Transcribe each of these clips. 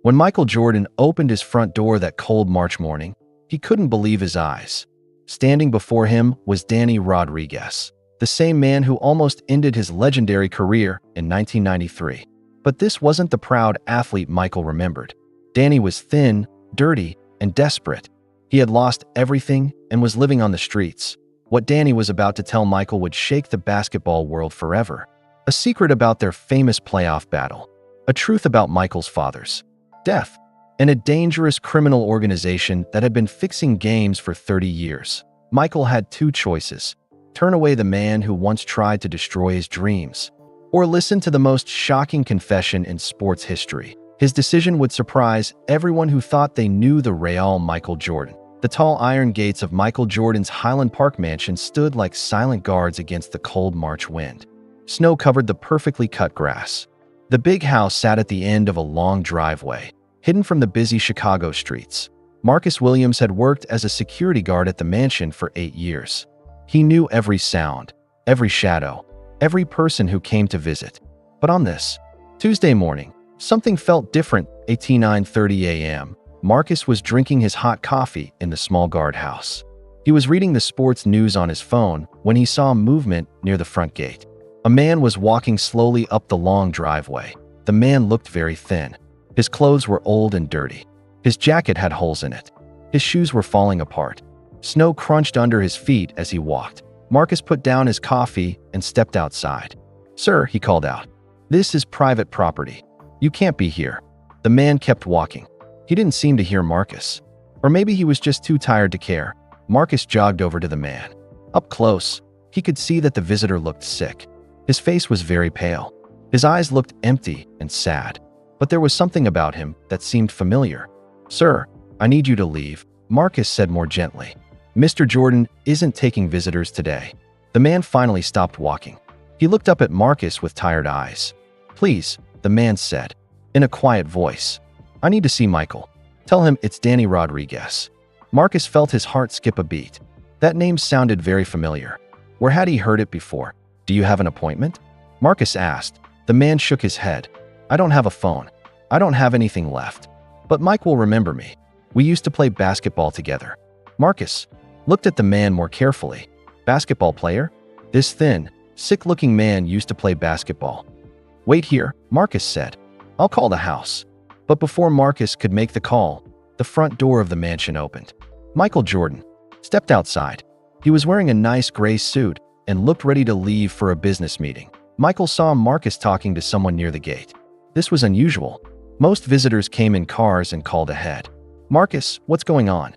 When Michael Jordan opened his front door that cold March morning, he couldn't believe his eyes. Standing before him was Danny Rodriguez, the same man who almost ended his legendary career in 1993. But this wasn't the proud athlete Michael remembered. Danny was thin, dirty, and desperate. He had lost everything and was living on the streets. What Danny was about to tell Michael would shake the basketball world forever. A secret about their famous playoff battle. A truth about Michael's father's death, and a dangerous criminal organization that had been fixing games for 30 years. Michael had two choices: turn away the man who once tried to destroy his dreams, or listen to the most shocking confession in sports history. His decision would surprise everyone who thought they knew the real Michael Jordan. The tall iron gates of Michael Jordan's Highland Park mansion stood like silent guards against the cold March wind. Snow covered the perfectly cut grass. The big house sat at the end of a long driveway, hidden from the busy Chicago streets. Marcus Williams had worked as a security guard at the mansion for 8 years. He knew every sound, every shadow, every person who came to visit. But on this Tuesday morning, something felt different. At 9:30 a.m., Marcus was drinking his hot coffee in the small guardhouse. He was reading the sports news on his phone when he saw movement near the front gate. A man was walking slowly up the long driveway. The man looked very thin. His clothes were old and dirty. His jacket had holes in it. His shoes were falling apart. Snow crunched under his feet as he walked. Marcus put down his coffee and stepped outside. "Sir," he called out, "this is private property. You can't be here." The man kept walking. He didn't seem to hear Marcus. Or maybe he was just too tired to care. Marcus jogged over to the man. Up close, he could see that the visitor looked sick. His face was very pale. His eyes looked empty and sad. But there was something about him that seemed familiar. "Sir, I need you to leave," Marcus said more gently. "Mr. Jordan isn't taking visitors today." The man finally stopped walking. He looked up at Marcus with tired eyes. "Please," the man said, in a quiet voice. "I need to see Michael. Tell him it's Danny Rodriguez." Marcus felt his heart skip a beat. That name sounded very familiar. Where had he heard it before? "Do you have an appointment?" Marcus asked. The man shook his head. "I don't have a phone. I don't have anything left. But Mike will remember me. We used to play basketball together." Marcus looked at the man more carefully. "Basketball player?" This thin, sick-looking man used to play basketball. "Wait here," Marcus said. "I'll call the house." But before Marcus could make the call, the front door of the mansion opened. Michael Jordan stepped outside. He was wearing a nice gray suit and looked ready to leave for a business meeting. Michael saw Marcus talking to someone near the gate. This was unusual. Most visitors came in cars and called ahead. "Marcus, what's going on?"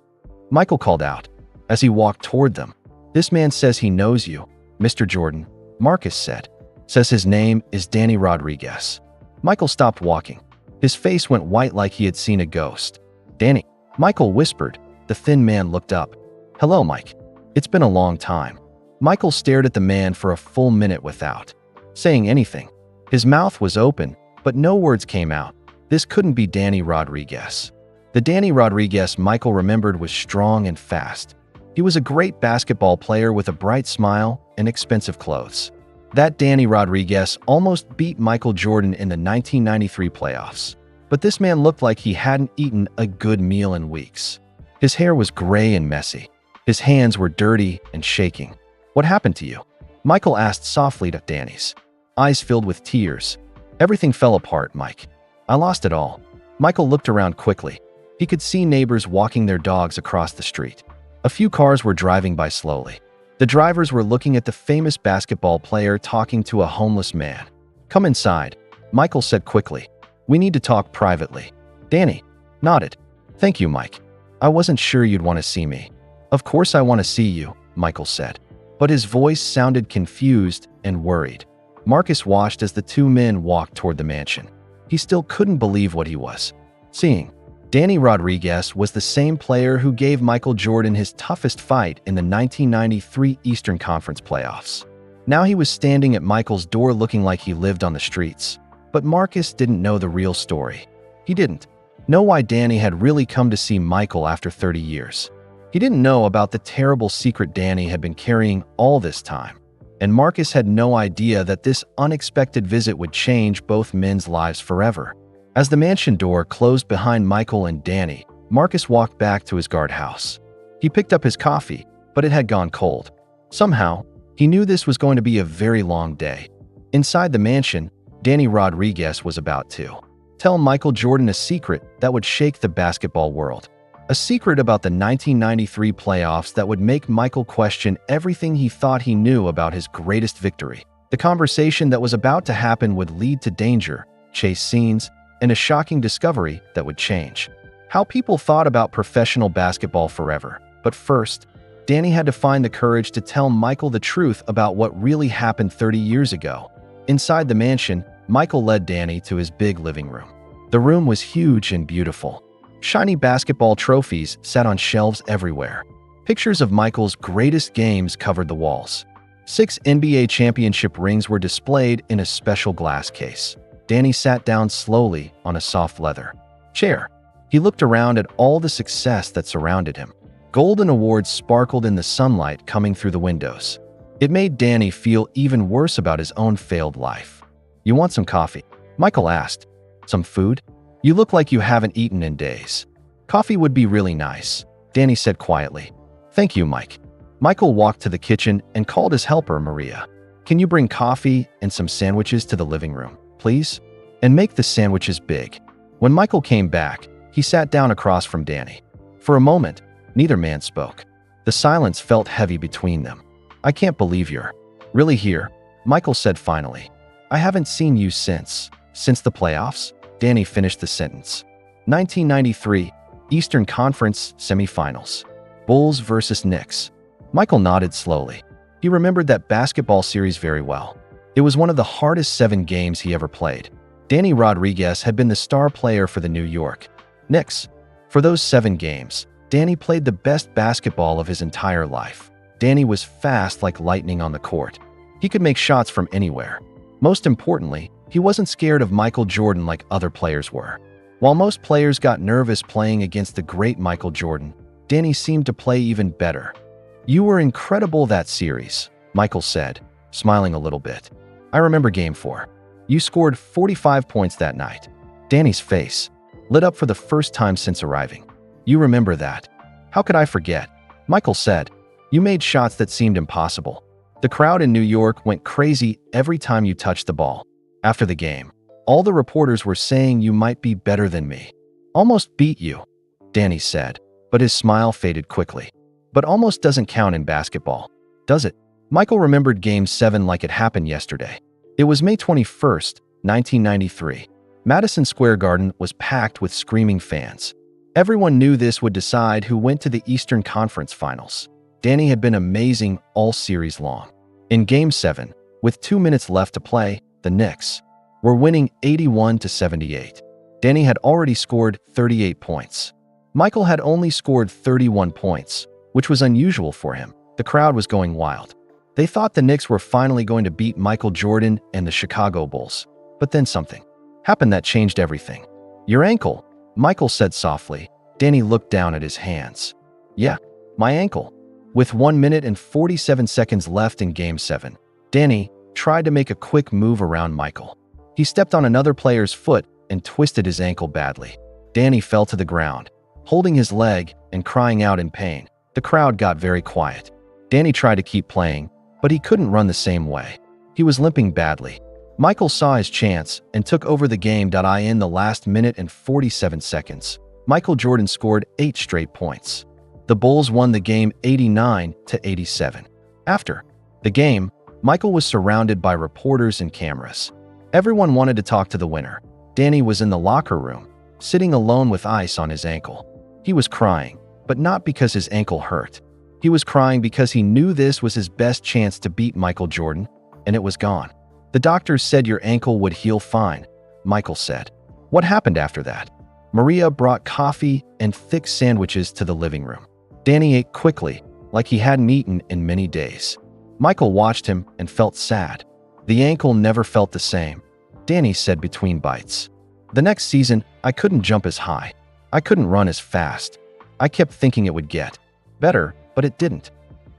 Michael called out as he walked toward them. "This man says he knows you, Mr. Jordan," Marcus said. "Says his name is Danny Rodriguez." Michael stopped walking. His face went white like he had seen a ghost. "Danny," Michael whispered. The thin man looked up. "Hello, Mike. It's been a long time." Michael stared at the man for a full minute without saying anything. His mouth was open, but no words came out. This couldn't be Danny Rodriguez. The Danny Rodriguez Michael remembered was strong and fast. He was a great basketball player with a bright smile and expensive clothes. That Danny Rodriguez almost beat Michael Jordan in the 1993 playoffs. But this man looked like he hadn't eaten a good meal in weeks. His hair was gray and messy. His hands were dirty and shaking. "What happened to you?" Michael asked softly to Danny's eyes filled with tears. "Everything fell apart, Mike. I lost it all." Michael looked around quickly. He could see neighbors walking their dogs across the street. A few cars were driving by slowly. The drivers were looking at the famous basketball player talking to a homeless man. "Come inside," Michael said quickly. "We need to talk privately." Danny nodded. "Thank you, Mike. I wasn't sure you'd want to see me." "Of course I want to see you," Michael said. But his voice sounded confused and worried. Marcus watched as the two men walked toward the mansion. He still couldn't believe what he was seeing. Danny Rodriguez was the same player who gave Michael Jordan his toughest fight in the 1993 Eastern Conference playoffs. Now he was standing at Michael's door looking like he lived on the streets. But Marcus didn't know the real story. He didn't know why Danny had really come to see Michael after 30 years. He didn't know about the terrible secret Danny had been carrying all this time. And Marcus had no idea that this unexpected visit would change both men's lives forever. As the mansion door closed behind Michael and Danny, Marcus walked back to his guardhouse. He picked up his coffee, but it had gone cold. Somehow, he knew this was going to be a very long day. Inside the mansion, Danny Rodriguez was about to tell Michael Jordan a secret that would shake the basketball world. A secret about the 1993 playoffs that would make Michael question everything he thought he knew about his greatest victory. The conversation that was about to happen would lead to danger, chase scenes, and a shocking discovery that would change how people thought about professional basketball forever. But first, Danny had to find the courage to tell Michael the truth about what really happened 30 years ago. Inside the mansion, Michael led Danny to his big living room. The room was huge and beautiful. Shiny basketball trophies sat on shelves everywhere. Pictures of Michael's greatest games covered the walls. 6 NBA championship rings were displayed in a special glass case. Danny sat down slowly on a soft leather chair. He looked around at all the success that surrounded him. Golden awards sparkled in the sunlight coming through the windows. It made Danny feel even worse about his own failed life. "You want some coffee?" Michael asked. "Some food? You look like you haven't eaten in days." "Coffee would be really nice," Danny said quietly. "Thank you, Mike." Michael walked to the kitchen and called his helper, Maria. "Can you bring coffee and some sandwiches to the living room, please? And make the sandwiches big." When Michael came back, he sat down across from Danny. For a moment, neither man spoke. The silence felt heavy between them. "I can't believe you're really here," Michael said finally. "I haven't seen you since the playoffs?" Danny finished the sentence. 1993, Eastern Conference Semifinals. Bulls versus Knicks. Michael nodded slowly. He remembered that basketball series very well. It was one of the hardest 7 games he ever played. Danny Rodriguez had been the star player for the New York Knicks. For those 7 games, Danny played the best basketball of his entire life. Danny was fast like lightning on the court. He could make shots from anywhere. Most importantly, he wasn't scared of Michael Jordan like other players were. While most players got nervous playing against the great Michael Jordan, Danny seemed to play even better. "You were incredible that series," Michael said, smiling a little bit. "I remember Game 4. You scored 45 points that night." Danny's face lit up for the first time since arriving. "You remember that?" "How could I forget?" Michael said. "You made shots that seemed impossible. The crowd in New York went crazy every time you touched the ball. After the game, all the reporters were saying you might be better than me." "Almost beat you," Danny said, but his smile faded quickly. "But almost doesn't count in basketball, does it?" Michael remembered Game 7 like it happened yesterday. It was May 21st, 1993. Madison Square Garden was packed with screaming fans. Everyone knew this would decide who went to the Eastern Conference Finals. Danny had been amazing all series long. In Game 7, with 2 minutes left to play, the Knicks were winning 81-78. Danny had already scored 38 points. Michael had only scored 31 points, which was unusual for him. The crowd was going wild. They thought the Knicks were finally going to beat Michael Jordan and the Chicago Bulls. But then something happened that changed everything. "Your ankle," Michael said softly. Danny looked down at his hands. "Yeah, my ankle." With 1 minute and 47 seconds left in Game 7, Danny tried to make a quick move around Michael. He stepped on another player's foot and twisted his ankle badly. Danny fell to the ground, holding his leg and crying out in pain. The crowd got very quiet. Danny tried to keep playing, but he couldn't run the same way. He was limping badly. Michael saw his chance and took over the game. In the last minute and 47 seconds, Michael Jordan scored 8 straight points. The Bulls won the game 89-87. After the game, Michael was surrounded by reporters and cameras. Everyone wanted to talk to the winner. Danny was in the locker room, sitting alone with ice on his ankle. He was crying, but not because his ankle hurt. He was crying because he knew this was his best chance to beat Michael Jordan, and it was gone. "The doctors said your ankle would heal fine," Michael said. "What happened after that?" Maria brought coffee and thick sandwiches to the living room. Danny ate quickly, like he hadn't eaten in many days. Michael watched him and felt sad. "The ankle never felt the same," Danny said between bites. "The next season, I couldn't jump as high. I couldn't run as fast. I kept thinking it would get better, but it didn't."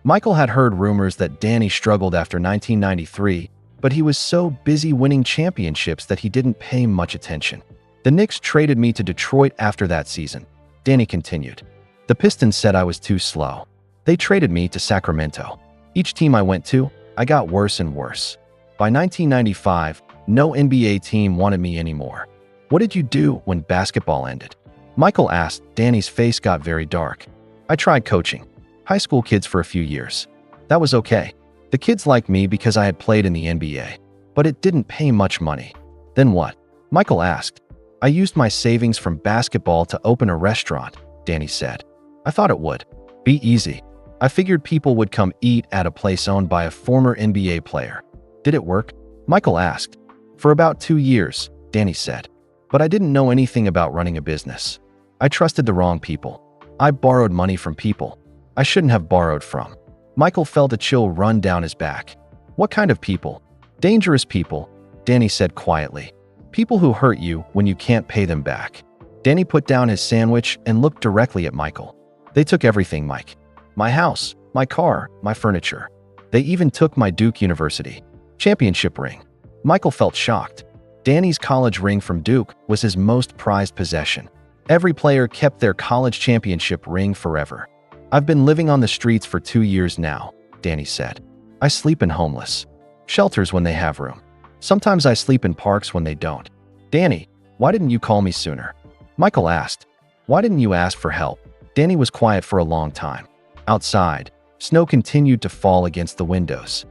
Michael had heard rumors that Danny struggled after 1993, but he was so busy winning championships that he didn't pay much attention. The Knicks traded me to Detroit after that season, Danny continued. The Pistons said I was too slow. They traded me to Sacramento. Each team I went to, I got worse and worse. By 1995, no NBA team wanted me anymore. What did you do when basketball ended? Michael asked. Danny's face got very dark. I tried coaching high school kids for a few years. That was okay. The kids liked me because I had played in the NBA, but it didn't pay much money. Then what? Michael asked. I used my savings from basketball to open a restaurant, Danny said. I thought it would be easy. I figured people would come eat at a place owned by a former NBA player. Did it work? Michael asked. For about 2 years, Danny said. But I didn't know anything about running a business. I trusted the wrong people. I borrowed money from people I shouldn't have borrowed from. Michael felt a chill run down his back. What kind of people? Dangerous people, Danny said quietly. People who hurt you when you can't pay them back. Danny put down his sandwich and looked directly at Michael. They took everything, Mike. My house, my car, my furniture. They even took my Duke University championship ring. Michael felt shocked. Danny's college ring from Duke was his most prized possession. Every player kept their college championship ring forever. I've been living on the streets for 2 years now, Danny said. I sleep in homeless shelters when they have room. Sometimes I sleep in parks when they don't. Danny, why didn't you call me sooner? Michael asked. Why didn't you ask for help? Danny was quiet for a long time. Outside, snow continued to fall against the windows.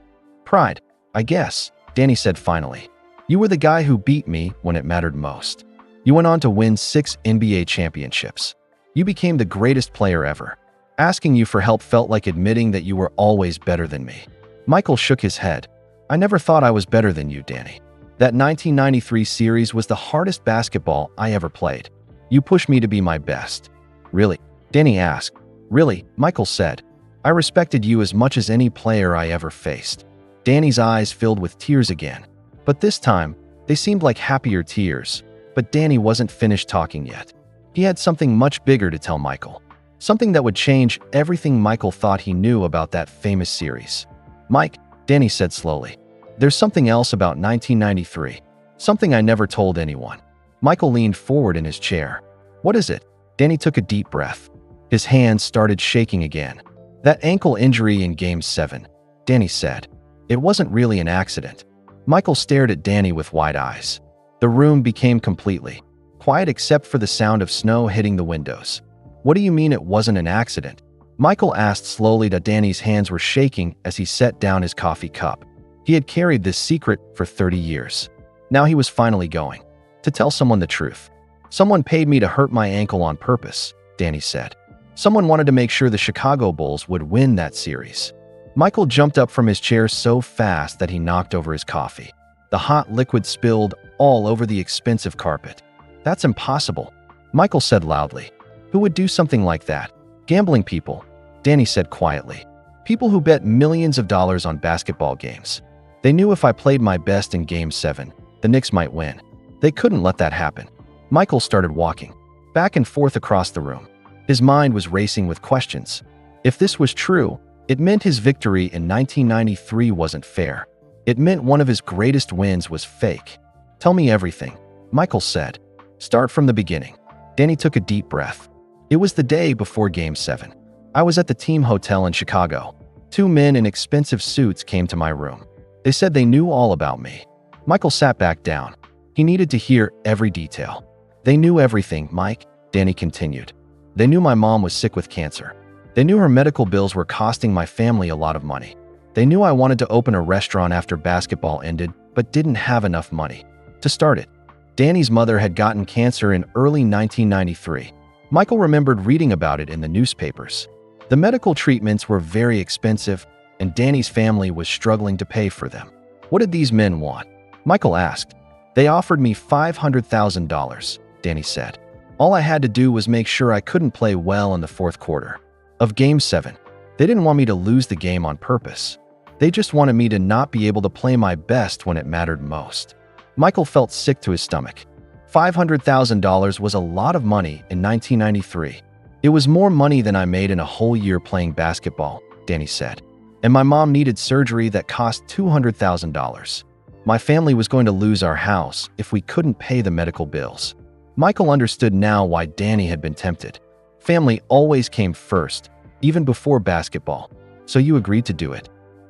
Pride, I guess, Danny said finally. You were the guy who beat me when it mattered most. You went on to win 6 NBA championships. You became the greatest player ever. Asking you for help felt like admitting that you were always better than me. Michael shook his head. I never thought I was better than you, Danny. That 1993 series was the hardest basketball I ever played. You pushed me to be my best. Really? Danny asked. Really, Michael said. I respected you as much as any player I ever faced. Danny's eyes filled with tears again. But this time, they seemed like happier tears. But Danny wasn't finished talking yet. He had something much bigger to tell Michael. Something that would change everything Michael thought he knew about that famous series. Mike, Danny said slowly, there's something else about 1993. Something I never told anyone. Michael leaned forward in his chair. What is it? Danny took a deep breath. His hands started shaking again. That ankle injury in Game 7, Danny said. It wasn't really an accident. Michael stared at Danny with wide eyes. The room became completely quiet except for the sound of snow hitting the windows. What do you mean it wasn't an accident? Michael asked slowly that Danny's hands were shaking as he set down his coffee cup. He had carried this secret for 30 years. Now he was finally going to tell someone the truth. Someone paid me to hurt my ankle on purpose, Danny said. Someone wanted to make sure the Chicago Bulls would win that series. Michael jumped up from his chair so fast that he knocked over his coffee. The hot liquid spilled all over the expensive carpet. That's impossible, Michael said loudly. Who would do something like that? Gambling people, Danny said quietly. People who bet millions of dollars on basketball games. They knew if I played my best in Game 7, the Knicks might win. They couldn't let that happen. Michael started walking back and forth across the room. His mind was racing with questions. If this was true, it meant his victory in 1993 wasn't fair. It meant one of his greatest wins was fake. Tell me everything, Michael said. Start from the beginning. Danny took a deep breath. It was the day before Game 7. I was at the team hotel in Chicago. 2 men in expensive suits came to my room. They said they knew all about me. Michael sat back down. He needed to hear every detail. They knew everything, Mike, Danny continued. They knew my mom was sick with cancer. They knew her medical bills were costing my family a lot of money. They knew I wanted to open a restaurant after basketball ended, but didn't have enough money to start it. Danny's mother had gotten cancer in early 1993. Michael remembered reading about it in the newspapers. The medical treatments were very expensive, and Danny's family was struggling to pay for them. What did these men want? Michael asked. They offered me $500,000, Danny said. All I had to do was make sure I couldn't play well in the fourth quarter of Game 7. They didn't want me to lose the game on purpose. They just wanted me to not be able to play my best when it mattered most. Michael felt sick to his stomach. $500,000 was a lot of money in 1993. It was more money than I made in a whole year playing basketball, Danny said. And my mom needed surgery that cost $200,000. My family was going to lose our house if we couldn't pay the medical bills. Michael understood now why Danny had been tempted. Family always came first, even before basketball. So you agreed to do it?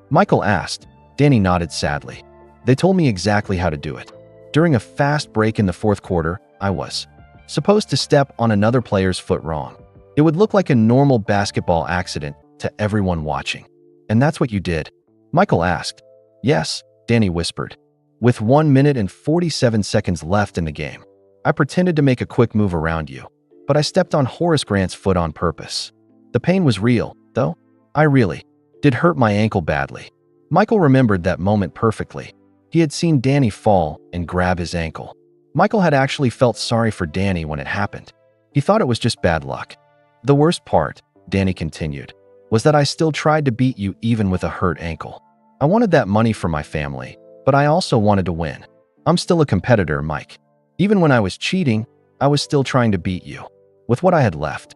Michael asked. Danny nodded sadly. They told me exactly how to do it. During a fast break in the fourth quarter, I was supposed to step on another player's foot wrong. It would look like a normal basketball accident to everyone watching. And that's what you did? Michael asked. Yes, Danny whispered. With 1 minute and 47 seconds left in the game, I pretended to make a quick move around you, but I stepped on Horace Grant's foot on purpose. The pain was real, though. I really did hurt my ankle badly. Michael remembered that moment perfectly. He had seen Danny fall and grab his ankle. Michael had actually felt sorry for Danny when it happened. He thought it was just bad luck. The worst part, Danny continued, was that I still tried to beat you even with a hurt ankle. I wanted that money for my family, but I also wanted to win. I'm still a competitor, Mike. Even when I was cheating, I was still trying to beat you, with what I had left.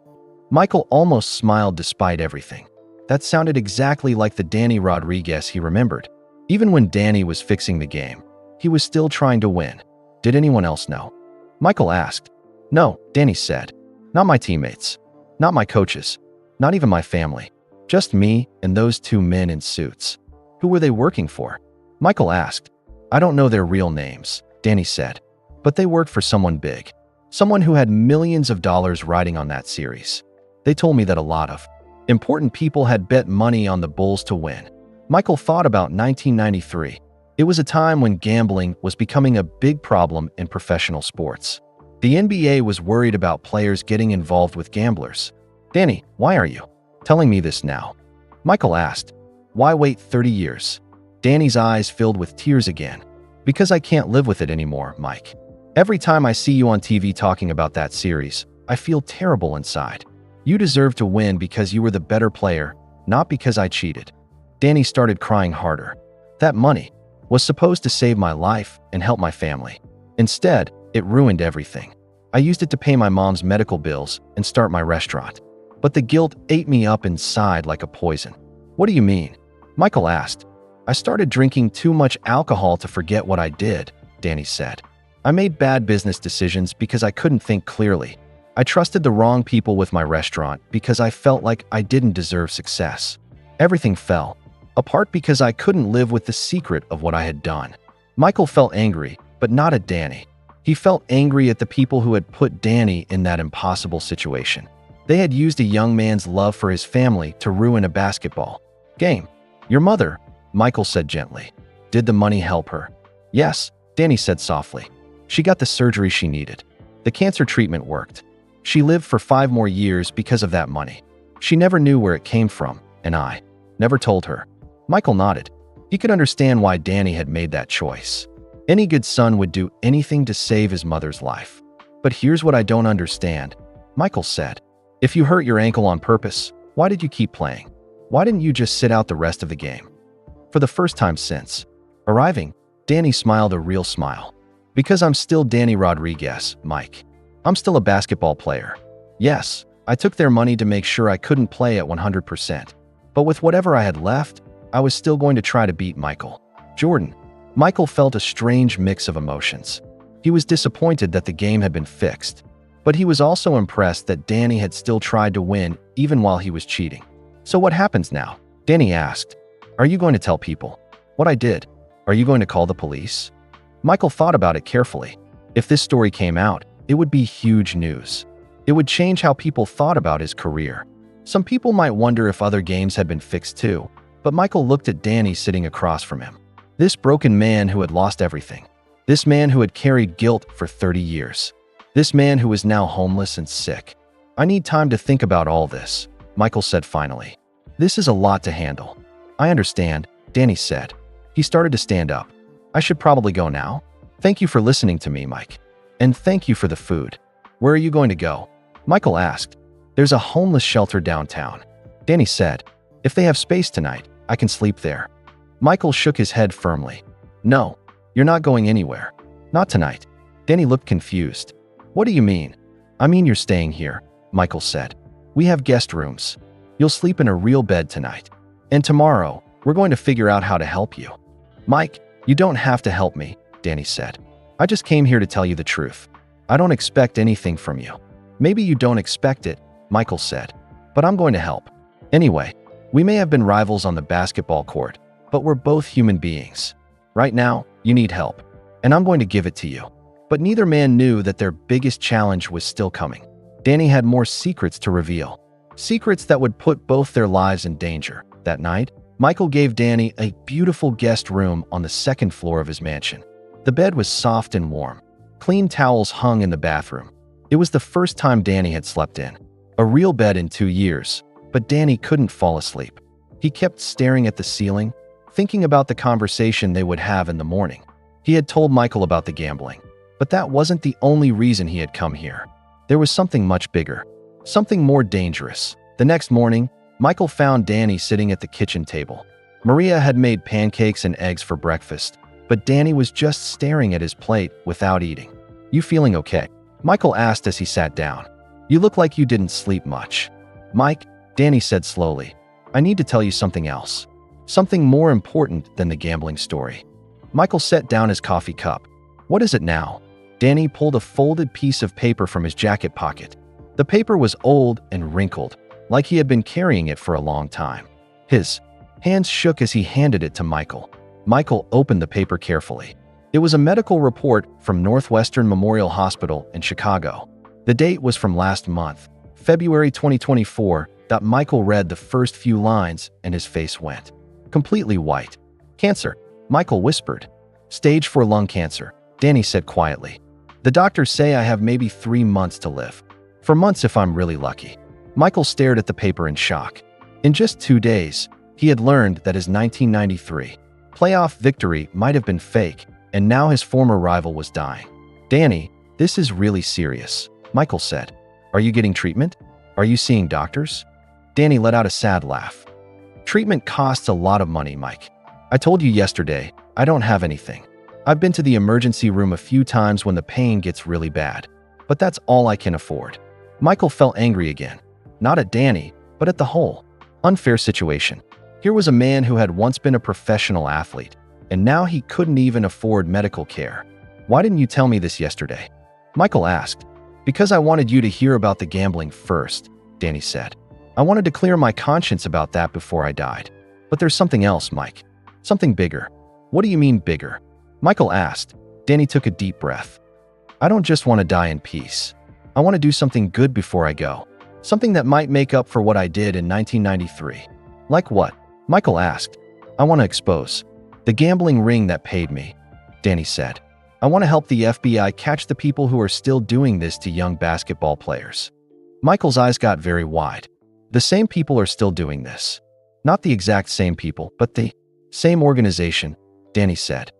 Michael almost smiled despite everything. That sounded exactly like the Danny Rodriguez he remembered. Even when Danny was fixing the game, he was still trying to win. Did anyone else know? Michael asked. No, Danny said. Not my teammates. Not my coaches. Not even my family. Just me and those two men in suits. Who were they working for? Michael asked. I don't know their real names, Danny said. But they worked for someone big. Someone who had millions of dollars riding on that series. They told me that a lot of important people had bet money on the Bulls to win. Michael thought about 1993. It was a time when gambling was becoming a big problem in professional sports. The NBA was worried about players getting involved with gamblers. Danny, why are you telling me this now? Michael asked. Why wait 30 years? Danny's eyes filled with tears again. Because I can't live with it anymore, Mike. Every time I see you on TV talking about that series, I feel terrible inside. You deserve to win because you were the better player, not because I cheated. Danny started crying harder. That money was supposed to save my life and help my family. Instead, it ruined everything. I used it to pay my mom's medical bills and start my restaurant. But the guilt ate me up inside like a poison. What do you mean? Michael asked. I started drinking too much alcohol to forget what I did, Danny said. I made bad business decisions because I couldn't think clearly. I trusted the wrong people with my restaurant because I felt like I didn't deserve success. Everything fell apart because I couldn't live with the secret of what I had done. Michael felt angry, but not at Danny. He felt angry at the people who had put Danny in that impossible situation. They had used a young man's love for his family to ruin a basketball game. Your mother, Michael said gently. Did the money help her? Yes, Danny said softly. She got the surgery she needed. The cancer treatment worked. She lived for 5 more years because of that money. She never knew where it came from, and I never told her. Michael nodded. He could understand why Danny had made that choice. Any good son would do anything to save his mother's life. But here's what I don't understand, Michael said. If you hurt your ankle on purpose, why did you keep playing? Why didn't you just sit out the rest of the game? For the first time since arriving, Danny smiled a real smile. Because I'm still Danny Rodriguez, Mike. I'm still a basketball player. Yes, I took their money to make sure I couldn't play at 100%. But with whatever I had left, I was still going to try to beat Michael Jordan. Michael felt a strange mix of emotions. He was disappointed that the game had been fixed, but he was also impressed that Danny had still tried to win even while he was cheating. So what happens now? Danny asked. Are you going to tell people what I did? Are you going to call the police? Michael thought about it carefully. If this story came out, it would be huge news. It would change how people thought about his career. Some people might wonder if other games had been fixed too, but Michael looked at Danny sitting across from him. This broken man who had lost everything. This man who had carried guilt for 30 years. This man who was now homeless and sick. I need time to think about all this, Michael said finally. This is a lot to handle. I understand, Danny said. He started to stand up. I should probably go now. Thank you for listening to me, Mike. And thank you for the food. Where are you going to go? Michael asked. There's a homeless shelter downtown. Danny said. If they have space tonight, I can sleep there. Michael shook his head firmly. No, you're not going anywhere. Not tonight. Danny looked confused. What do you mean? I mean you're staying here, Michael said. We have guest rooms. You'll sleep in a real bed tonight. And tomorrow, we're going to figure out how to help you. Mike, you don't have to help me, Danny said. I just came here to tell you the truth. I don't expect anything from you. Maybe you don't expect it, Michael said, but I'm going to help. Anyway, we may have been rivals on the basketball court, but we're both human beings. Right now, you need help, and I'm going to give it to you. But neither man knew that their biggest challenge was still coming. Danny had more secrets to reveal, secrets that would put both their lives in danger. That night, Michael gave Danny a beautiful guest room on the second floor of his mansion. The bed was soft and warm. Clean towels hung in the bathroom. It was the first time Danny had slept in a real bed in 2 years, but Danny couldn't fall asleep. He kept staring at the ceiling, thinking about the conversation they would have in the morning. He had told Michael about the gambling, but that wasn't the only reason he had come here. There was something much bigger, something more dangerous. The next morning, Michael found Danny sitting at the kitchen table. Maria had made pancakes and eggs for breakfast, but Danny was just staring at his plate without eating. "You feeling okay?" Michael asked as he sat down. "You look like you didn't sleep much." "Mike," Danny said slowly, "I need to tell you something else. Something more important than the gambling story." Michael set down his coffee cup. "What is it now?" Danny pulled a folded piece of paper from his jacket pocket. The paper was old and wrinkled, like he had been carrying it for a long time. His hands shook as he handed it to Michael. Michael opened the paper carefully. It was a medical report from Northwestern Memorial Hospital in Chicago. The date was from last month, February 2024. Michael read the first few lines and his face went completely white. "Cancer," Michael whispered. "Stage 4 lung cancer," Danny said quietly. "The doctors say I have maybe 3 months to live. For months if I'm really lucky." Michael stared at the paper in shock. In just 2 days, he had learned that his 1993 playoff victory might have been fake, and now his former rival was dying. "Danny, this is really serious," Michael said. "Are you getting treatment? Are you seeing doctors?" Danny let out a sad laugh. "Treatment costs a lot of money, Mike. I told you yesterday, I don't have anything. I've been to the emergency room a few times when the pain gets really bad, but that's all I can afford." Michael felt angry again, not at Danny, but at the whole unfair situation. Here was a man who had once been a professional athlete, and now he couldn't even afford medical care. "Why didn't you tell me this yesterday?" Michael asked. "Because I wanted you to hear about the gambling first," Danny said. "I wanted to clear my conscience about that before I died. But there's something else, Mike. Something bigger." "What do you mean bigger?" Michael asked. Danny took a deep breath. "I don't just want to die in peace. I want to do something good before I go. Something that might make up for what I did in 1993. "Like what?" Michael asked. "I want to expose the gambling ring that paid me," Danny said. "I want to help the FBI catch the people who are still doing this to young basketball players." Michael's eyes got very wide. "The same people are still doing this." "Not the exact same people, but the same organization," Danny said.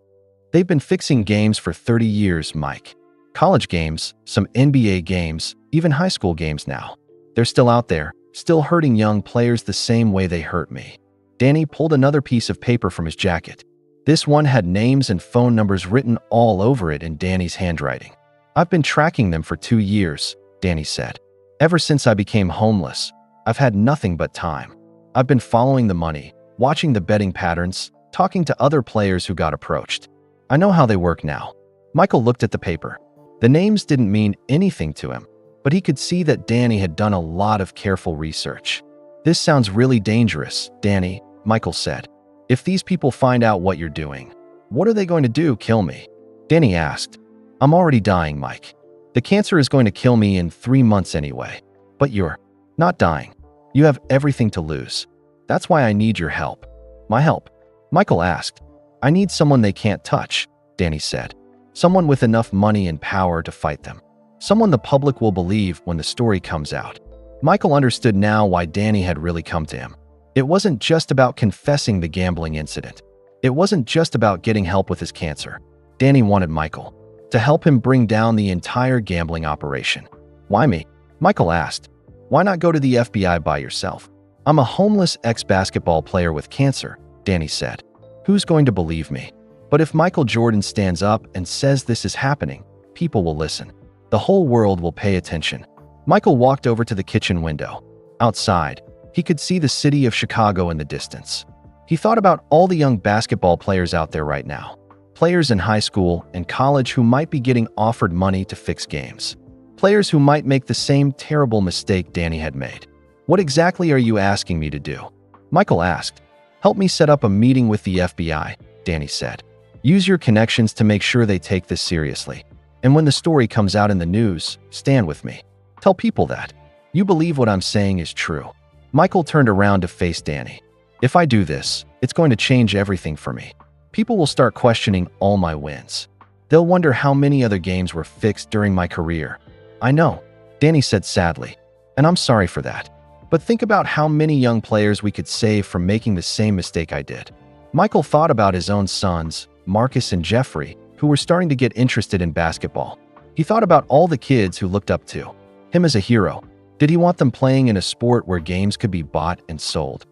"They've been fixing games for 30 years, Mike. College games, some NBA games, even high school games now. They're still out there, still hurting young players the same way they hurt me." Danny pulled another piece of paper from his jacket. This one had names and phone numbers written all over it in Danny's handwriting. "I've been tracking them for 2 years," Danny said. "Ever since I became homeless, I've had nothing but time. I've been following the money, watching the betting patterns, talking to other players who got approached. I know how they work now." Michael looked at the paper. The names didn't mean anything to him, but he could see that Danny had done a lot of careful research. "This sounds really dangerous, Danny," Michael said. "If these people find out what you're doing, what are they going to do, kill me?" Danny asked. "I'm already dying, Mike. The cancer is going to kill me in 3 months anyway. But you're not dying. You have everything to lose. That's why I need your help." "My help?" Michael asked. "I need someone they can't touch," Danny said. "Someone with enough money and power to fight them. Someone the public will believe when the story comes out." Michael understood now why Danny had really come to him. It wasn't just about confessing the gambling incident. It wasn't just about getting help with his cancer. Danny wanted Michael to help him bring down the entire gambling operation. "Why me?" Michael asked. "Why not go to the FBI by yourself?" "I'm a homeless ex-basketball player with cancer," Danny said. "Who's going to believe me? But if Michael Jordan stands up and says this is happening, people will listen. The whole world will pay attention." Michael walked over to the kitchen window. Outside, he could see the city of Chicago in the distance. He thought about all the young basketball players out there right now, Players in high school and college who might be getting offered money to fix games. Players who might make the same terrible mistake Danny had made. What exactly are you asking me to do? Michael asked. Help me set up a meeting with the FBI, Danny said. Use your connections to make sure they take this seriously. And when the story comes out in the news, stand with me. Tell people that. You believe what I'm saying is true. Michael turned around to face Danny. If I do this, it's going to change everything for me. People will start questioning all my wins. They'll wonder how many other games were fixed during my career. I know, Danny said sadly, and I'm sorry for that. But think about how many young players we could save from making the same mistake I did. Michael thought about his own sons, Marcus and Jeffrey, who were starting to get interested in basketball. He thought about all the kids who looked up to him as a hero. Did he want them playing in a sport where games could be bought and sold?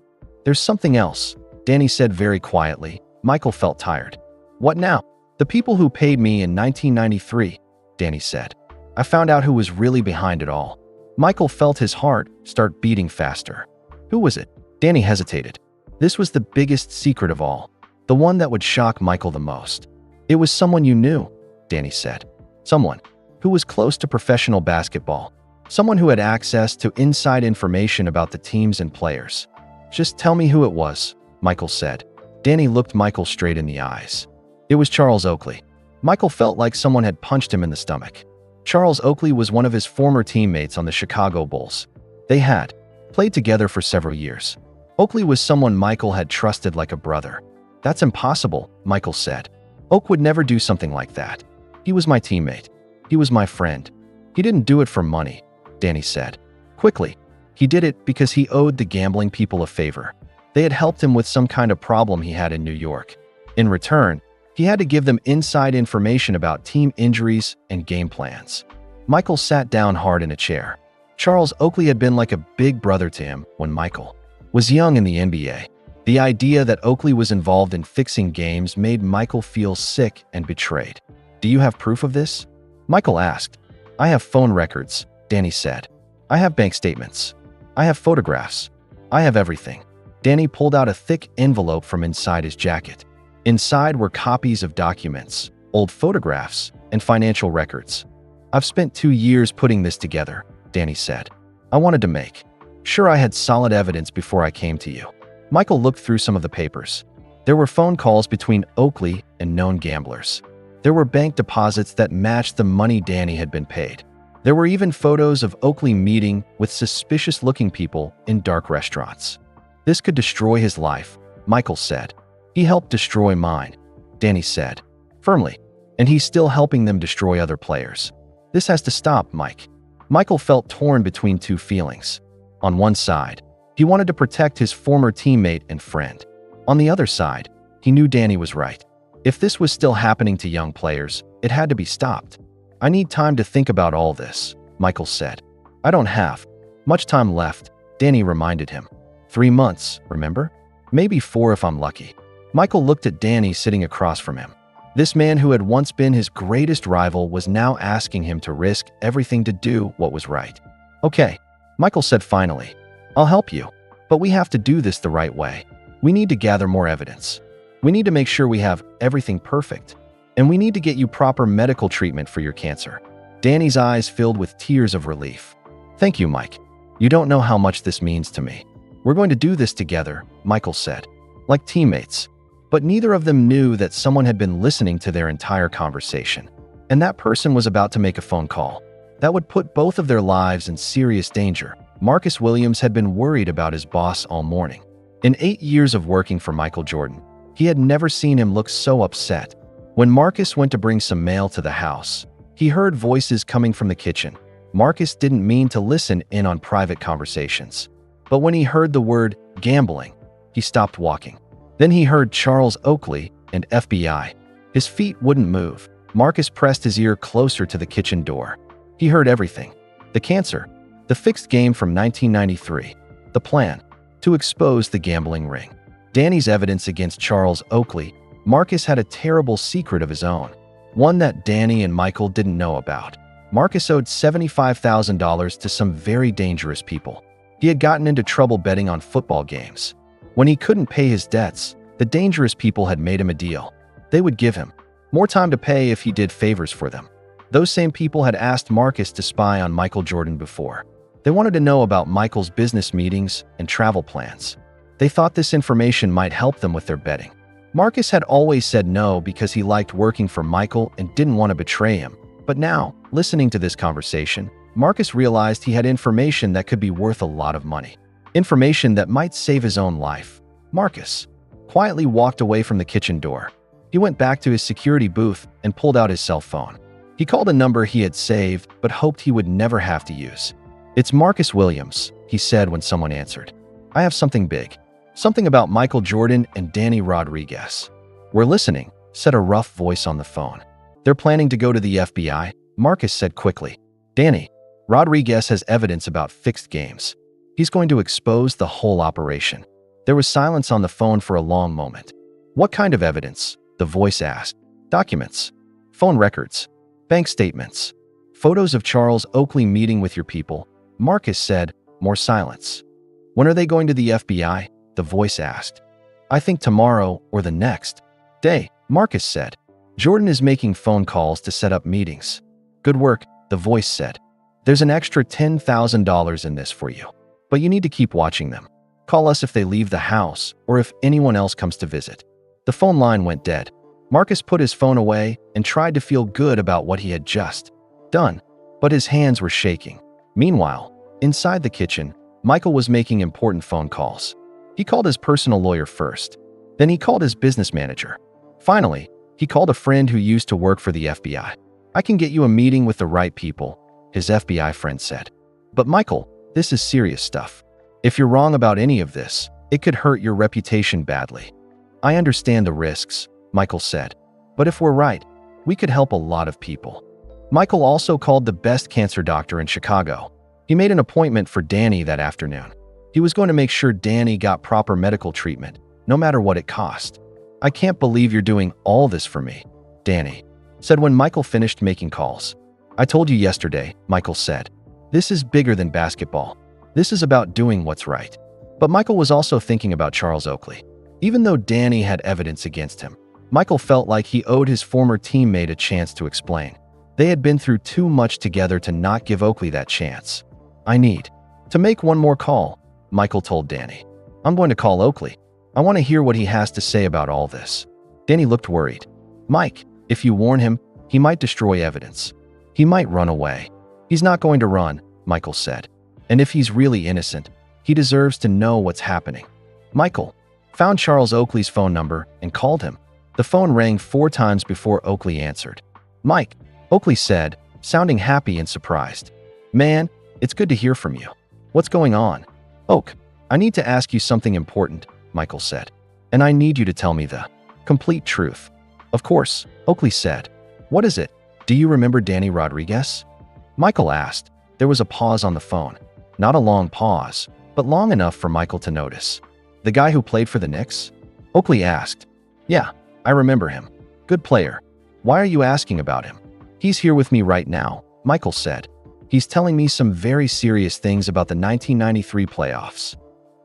There's something else, Danny said very quietly. Michael felt tired. What now? The people who paid me in 1993, Danny said. I found out who was really behind it all. Michael felt his heart start beating faster. Who was it? Danny hesitated. This was the biggest secret of all, the one that would shock Michael the most. It was someone you knew, Danny said. Someone who was close to professional basketball. Someone who had access to inside information about the teams and players. Just tell me who it was, Michael said. Danny looked Michael straight in the eyes. It was Charles Oakley. Michael felt like someone had punched him in the stomach. Charles Oakley was one of his former teammates on the Chicago Bulls. They had played together for several years. Oakley was someone Michael had trusted like a brother. That's impossible, Michael said. Oak would never do something like that. He was my teammate. He was my friend. He didn't do it for money, Danny said. Quickly, he did it because he owed the gambling people a favor. They had helped him with some kind of problem he had in New York. In return, he had to give them inside information about team injuries and game plans. Michael sat down hard in a chair. Charles Oakley had been like a big brother to him when Michael was young in the NBA. The idea that Oakley was involved in fixing games made Michael feel sick and betrayed. Do you have proof of this? Michael asked. I have phone records, Danny said. I have bank statements. I have photographs. I have everything. Danny pulled out a thick envelope from inside his jacket. Inside were copies of documents, old photographs, and financial records. I've spent 2 years putting this together, Danny said. I wanted to make sure I had solid evidence before I came to you. Michael looked through some of the papers. There were phone calls between Oakley and known gamblers. There were bank deposits that matched the money Danny had been paid. There were even photos of Oakley meeting with suspicious-looking people in dark restaurants. This could destroy his life, Michael said. He helped destroy mine, Danny said, firmly, and he's still helping them destroy other players. This has to stop, Mike. Michael felt torn between two feelings. On one side, he wanted to protect his former teammate and friend. On the other side, he knew Danny was right. If this was still happening to young players, it had to be stopped. I need time to think about all this, Michael said. I don't have much time left, Danny reminded him. 3 months, remember? Maybe 4 if I'm lucky. Michael looked at Danny sitting across from him. This man who had once been his greatest rival was now asking him to risk everything to do what was right. Okay, Michael said finally. I'll help you, but we have to do this the right way. We need to gather more evidence. We need to make sure we have everything perfect. And we need to get you proper medical treatment for your cancer. Danny's eyes filled with tears of relief. Thank you, Mike. You don't know how much this means to me. We're going to do this together, Michael said, like teammates. But neither of them knew that someone had been listening to their entire conversation. And that person was about to make a phone call that would put both of their lives in serious danger. Marcus Williams had been worried about his boss all morning. In 8 years of working for Michael Jordan, he had never seen him look so upset. When Marcus went to bring some mail to the house, he heard voices coming from the kitchen. Marcus didn't mean to listen in on private conversations. But when he heard the word gambling, he stopped walking. Then he heard Charles Oakley and FBI. His feet wouldn't move. Marcus pressed his ear closer to the kitchen door. He heard everything. The cancer, the fixed game from 1993, the plan to expose the gambling ring. Danny's evidence against Charles Oakley. Marcus had a terrible secret of his own, one that Danny and Michael didn't know about. Marcus owed $75,000 to some very dangerous people. He had gotten into trouble betting on football games. When he couldn't pay his debts, the dangerous people had made him a deal. They would give him More time to pay if he did favors for them. Those same people had asked Marcus to spy on Michael Jordan before. They wanted to know about Michael's business meetings and travel plans. They thought this information might help them with their betting. Marcus had always said no because he liked working for Michael and didn't want to betray him. But now, listening to this conversation, Marcus realized he had information that could be worth a lot of money. Information that might save his own life. Marcus quietly walked away from the kitchen door. He went back to his security booth and pulled out his cell phone. He called a number he had saved but hoped he would never have to use. "It's Marcus Williams," he said when someone answered. "I have something big. Something about Michael Jordan and Danny Rodriguez." "We're listening," said a rough voice on the phone. "They're planning to go to the FBI," Marcus said quickly. "Danny Rodriguez has evidence about fixed games. He's going to expose the whole operation." There was silence on the phone for a long moment. "What kind of evidence?" the voice asked. "Documents, phone records, bank statements, photos of Charles Oakley meeting with your people," Marcus said. More silence. "When are they going to the FBI?" the voice asked. "I think tomorrow or the next day," Marcus said. "Jordan is making phone calls to set up meetings." "Good work," the voice said. "There's an extra $10,000 in this for you. But you need to keep watching them. Call us if they leave the house or if anyone else comes to visit." The phone line went dead. Marcus put his phone away and tried to feel good about what he had just done, but his hands were shaking. Meanwhile, inside the kitchen, Michael was making important phone calls. He called his personal lawyer first. Then he called his business manager. Finally, he called a friend who used to work for the FBI. "I can get you a meeting with the right people," his FBI friend said. "But Michael, this is serious stuff. If you're wrong about any of this, it could hurt your reputation badly." "I understand the risks," Michael said. "But if we're right, we could help a lot of people." Michael also called the best cancer doctor in Chicago. He made an appointment for Danny that afternoon. He was going to make sure Danny got proper medical treatment, no matter what it cost. "I can't believe you're doing all this for me," Danny said when Michael finished making calls. "I told you yesterday," Michael said. "This is bigger than basketball. This is about doing what's right." But Michael was also thinking about Charles Oakley. Even though Danny had evidence against him, Michael felt like he owed his former teammate a chance to explain. They had been through too much together to not give Oakley that chance. "I need to make one more call," Michael told Danny. "I'm going to call Oakley. I want to hear what he has to say about all this." Danny looked worried. "Mike, if you warn him, he might destroy evidence. He might run away." "He's not going to run," Michael said. "And if he's really innocent, he deserves to know what's happening." Michael found Charles Oakley's phone number and called him. The phone rang 4 times before Oakley answered. "Mike," Oakley said, sounding happy and surprised. "Man, it's good to hear from you. What's going on?" "Oak, I need to ask you something important," Michael said. "And I need you to tell me the complete truth." "Of course," Oakley said. "What is it? Do you remember Danny Rodriguez?" Michael asked. There was a pause on the phone. Not a long pause, but long enough for Michael to notice. "The guy who played for the Knicks?" Oakley asked. "Yeah, I remember him. Good player. Why are you asking about him?" "He's here with me right now," Michael said. "He's telling me some very serious things about the 1993 playoffs."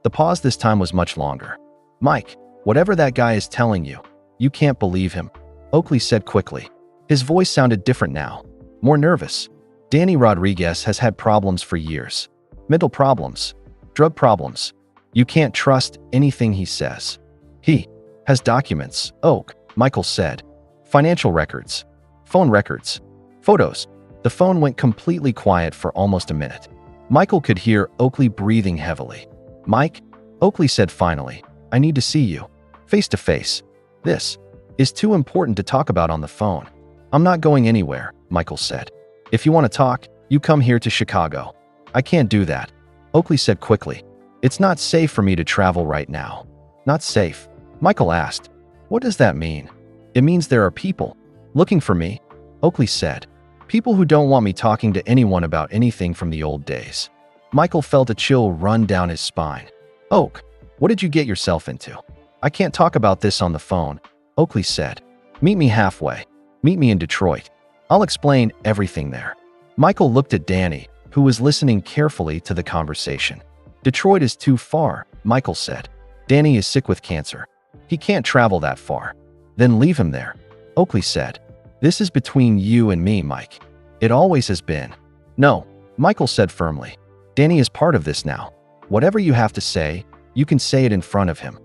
The pause this time was much longer. "Mike, whatever that guy is telling you, you can't believe him," Oakley said quickly. His voice sounded different now, more nervous. "Danny Rodriguez has had problems for years. Mental problems, drug problems. You can't trust anything he says. He has documents," Oak, Michael said. "Financial records, phone records, photos." The phone went completely quiet for almost a minute. Michael could hear Oakley breathing heavily. "Mike," Oakley said finally, "I need to see you, face to face. This is too important to talk about on the phone." "I'm not going anywhere," Michael said. "If you want to talk, you come here to Chicago." "I can't do that," Oakley said quickly. "It's not safe for me to travel right now." "Not safe?" Michael asked. "What does that mean?" "It means there are people looking for me," Oakley said. "People who don't want me talking to anyone about anything from the old days." Michael felt a chill run down his spine. "Oak, what did you get yourself into?" "I can't talk about this on the phone," Oakley said. "Meet me halfway. Meet me in Detroit. I'll explain everything there." Michael looked at Danny, who was listening carefully to the conversation. "Detroit is too far," Michael said. "Danny is sick with cancer. He can't travel that far." "Then leave him there," Oakley said. "This is between you and me, Mike. It always has been." "No," Michael said firmly. "Danny is part of this now. Whatever you have to say, you can say it in front of him."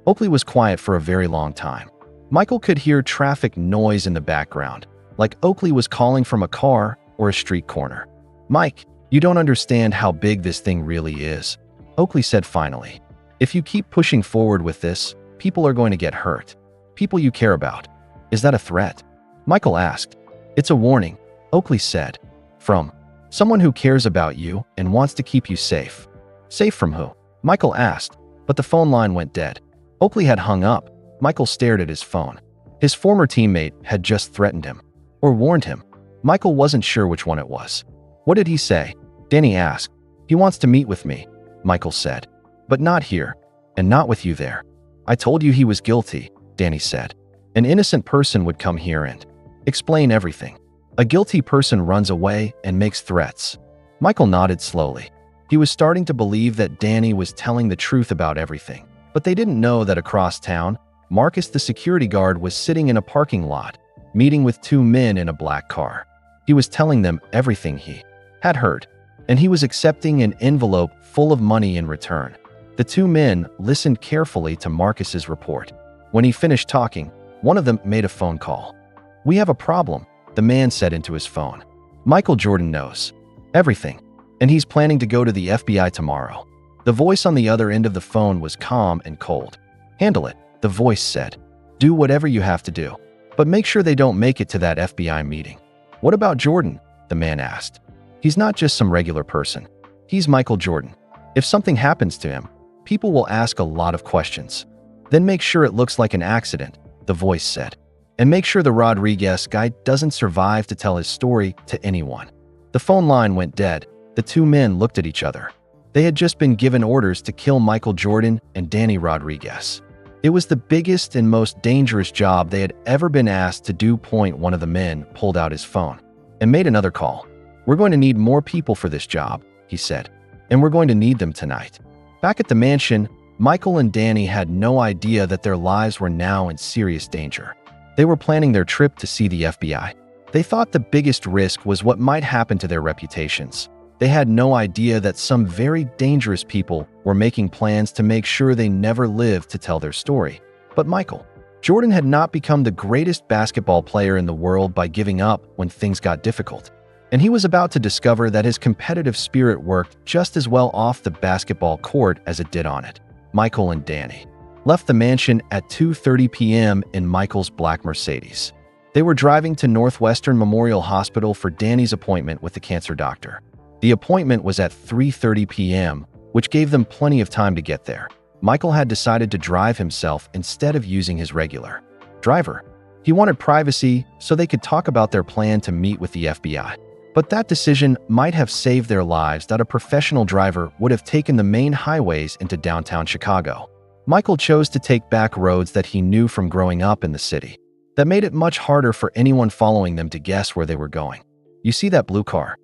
Oakley was quiet for a very long time. Michael could hear traffic noise in the background, like Oakley was calling from a car or a street corner. "Mike, you don't understand how big this thing really is," Oakley said finally. "If you keep pushing forward with this, people are going to get hurt. People you care about." "Is that a threat?" Michael asked. "It's a warning," Oakley said. "From someone who cares about you and wants to keep you safe." "Safe from who?" Michael asked, but the phone line went dead. Oakley had hung up. Michael stared at his phone. His former teammate had just threatened him, or warned him. Michael wasn't sure which one it was. "What did he say?" Danny asked. "He wants to meet with me," Michael said. "But not here, and not with you there." "I told you he was guilty," Danny said. "An innocent person would come here and explain everything. A guilty person runs away and makes threats." Michael nodded slowly. He was starting to believe that Danny was telling the truth about everything. But they didn't know that across town, Marcus the security guard was sitting in a parking lot, meeting with two men in a black car. He was telling them everything he had heard, and he was accepting an envelope full of money in return. The two men listened carefully to Marcus's report. When he finished talking, one of them made a phone call. "We have a problem," the man said into his phone. "Michael Jordan knows everything, and he's planning to go to the FBI tomorrow." The voice on the other end of the phone was calm and cold. "Handle it," the voice said. "Do whatever you have to do, but make sure they don't make it to that FBI meeting." "What about Jordan?" the man asked. "He's not just some regular person. He's Michael Jordan. If something happens to him, people will ask a lot of questions. Then make sure it looks like an accident," the voice said. "And make sure the Rodriguez guy doesn't survive to tell his story to anyone." The phone line went dead. The two men looked at each other. They had just been given orders to kill Michael Jordan and Danny Rodriguez. It was the biggest and most dangerous job they had ever been asked to do. One of the men pulled out his phone and made another call. "We're going to need more people for this job," he said, "and we're going to need them tonight." Back at the mansion, Michael and Danny had no idea that their lives were now in serious danger. They were planning their trip to see the FBI. They thought the biggest risk was what might happen to their reputations. They had no idea that some very dangerous people were making plans to make sure they never lived to tell their story. But Michael Jordan had not become the greatest basketball player in the world by giving up when things got difficult. And he was about to discover that his competitive spirit worked just as well off the basketball court as it did on it. Michael and Danny left the mansion at 2:30 p.m. in Michael's black Mercedes. They were driving to Northwestern Memorial Hospital for Danny's appointment with the cancer doctor. The appointment was at 3:30 p.m., which gave them plenty of time to get there. Michael had decided to drive himself instead of using his regular driver. He wanted privacy so they could talk about their plan to meet with the FBI. But that decision might have saved their lives that a professional driver would have taken the main highways into downtown Chicago. Michael chose to take back roads that he knew from growing up in the city. That made it much harder for anyone following them to guess where they were going. "You see that blue car?"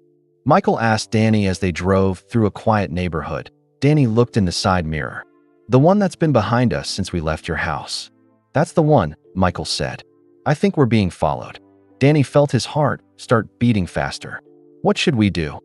Michael asked Danny as they drove through a quiet neighborhood. Danny looked in the side mirror. "The one that's been behind us since we left your house." "That's the one," Michael said. "I think we're being followed." Danny felt his heart start beating faster. "What should we do?"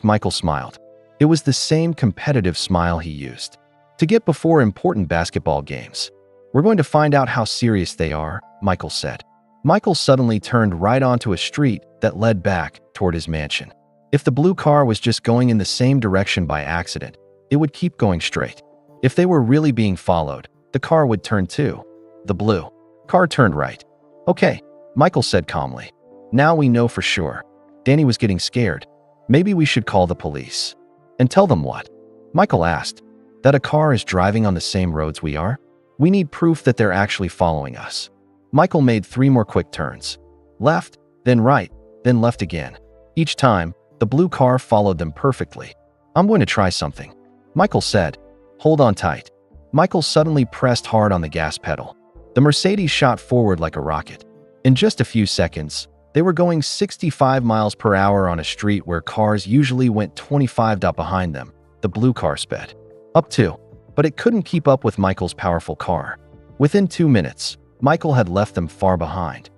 Michael smiled. It was the same competitive smile he used to get before important basketball games. "We're going to find out how serious they are," Michael said. Michael suddenly turned right onto a street that led back toward his mansion. If the blue car was just going in the same direction by accident, it would keep going straight. If they were really being followed, the car would turn too. The blue car turned right. "Okay," Michael said calmly. "Now we know for sure." Danny was getting scared. "Maybe we should call the police." "And tell them what?" Michael asked. "That a car is driving on the same roads we are. We need proof that they're actually following us." Michael made 3 more quick turns. Left, then right, then left again. Each time, the blue car followed them perfectly. "I'm going to try something," Michael said. "Hold on tight." Michael suddenly pressed hard on the gas pedal. The Mercedes shot forward like a rocket. In just a few seconds, they were going 65 miles per hour on a street where cars usually went 25 behind them. The blue car sped up too, but it couldn't keep up with Michael's powerful car. Within 2 minutes, Michael had left them far behind.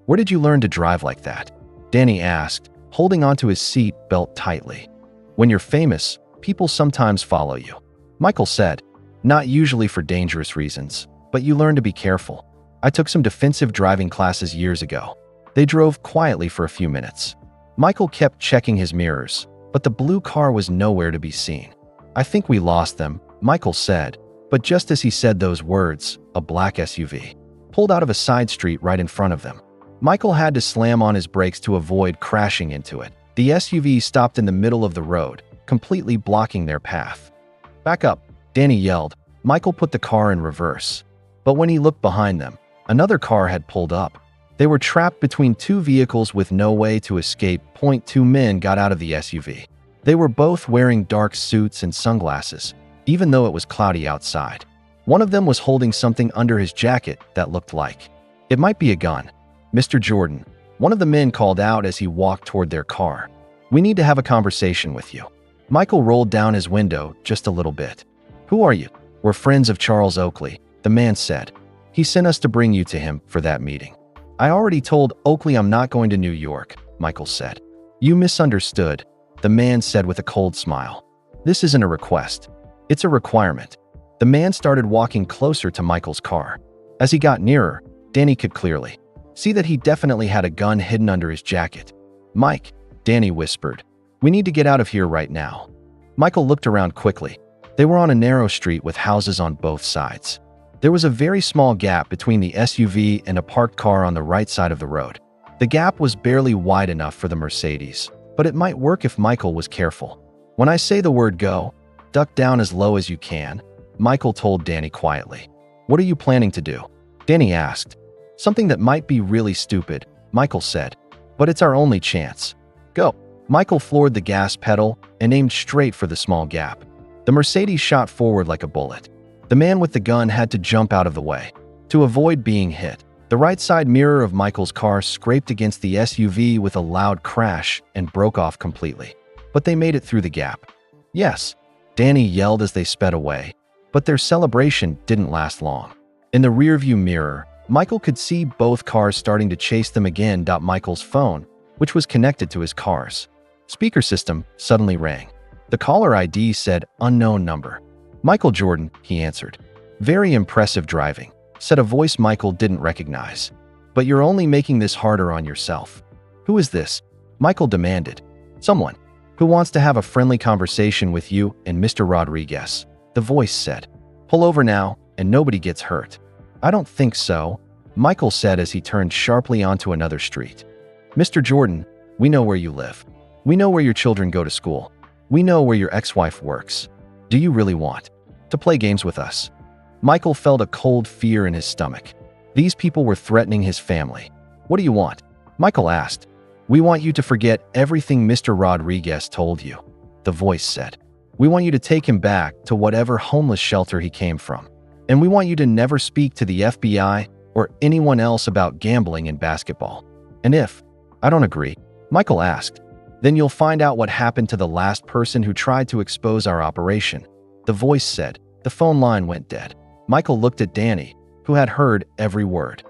"Where did you learn to drive like that?" Danny asked, holding onto his seat belt tightly. "When you're famous, people sometimes follow you," Michael said. "Not usually for dangerous reasons, but you learn to be careful. I took some defensive driving classes years ago." They drove quietly for a few minutes. Michael kept checking his mirrors, but the blue car was nowhere to be seen. "I think we lost them," Michael said, but just as he said those words, a black SUV pulled out of a side street right in front of them. Michael had to slam on his brakes to avoid crashing into it. The SUV stopped in the middle of the road, completely blocking their path. "Back up," Danny yelled. Michael put the car in reverse. But when he looked behind them, another car had pulled up. They were trapped between two vehicles with no way to escape. Two men got out of the SUV. They were both wearing dark suits and sunglasses, even though it was cloudy outside. One of them was holding something under his jacket that looked like it might be a gun. "Mr. Jordan," one of the men called out as he walked toward their car. "We need to have a conversation with you." Michael rolled down his window just a little bit. "Who are you?" "We're friends of Charles Oakley," the man said. "He sent us to bring you to him for that meeting." "I already told Oakley I'm not going to New York," Michael said. "You misunderstood," the man said with a cold smile. "This isn't a request. It's a requirement." The man started walking closer to Michael's car. As he got nearer, Danny could clearly see that he definitely had a gun hidden under his jacket. "Mike," Danny whispered, "we need to get out of here right now." Michael looked around quickly. They were on a narrow street with houses on both sides. There was a very small gap between the SUV and a parked car on the right side of the road. The gap was barely wide enough for the Mercedes, but it might work if Michael was careful. "When I say the word go, duck down as low as you can," Michael told Danny quietly. "What are you planning to do?" Danny asked. "Something that might be really stupid," Michael said, "but it's our only chance. Go." Michael floored the gas pedal and aimed straight for the small gap. The Mercedes shot forward like a bullet. The man with the gun had to jump out of the way to avoid being hit. The right side mirror of Michael's car scraped against the SUV with a loud crash and broke off completely. But they made it through the gap. "Yes," Danny yelled as they sped away. But their celebration didn't last long. In the rearview mirror, Michael could see both cars starting to chase them again. Michael's phone, which was connected to his car's speaker system, suddenly rang. The caller ID said unknown number. "Michael Jordan," he answered. "Very impressive driving," said a voice Michael didn't recognize. "But you're only making this harder on yourself." "Who is this?" Michael demanded. "Someone who wants to have a friendly conversation with you and Mr. Rodriguez," the voice said. "Pull over now, and nobody gets hurt." "I don't think so," Michael said as he turned sharply onto another street. "Mr. Jordan, we know where you live. We know where your children go to school. We know where your ex-wife works. Do you really want to play games with us?" Michael felt a cold fear in his stomach. These people were threatening his family. "What do you want?" Michael asked. "We want you to forget everything Mr. Rodriguez told you," the voice said. "We want you to take him back to whatever homeless shelter he came from. And we want you to never speak to the FBI or anyone else about gambling and basketball." "And if I don't agree," Michael asked, "then you'll find out what happened to the last person who tried to expose our operation," the voice said. The phone line went dead. Michael looked at Danny, who had heard every word.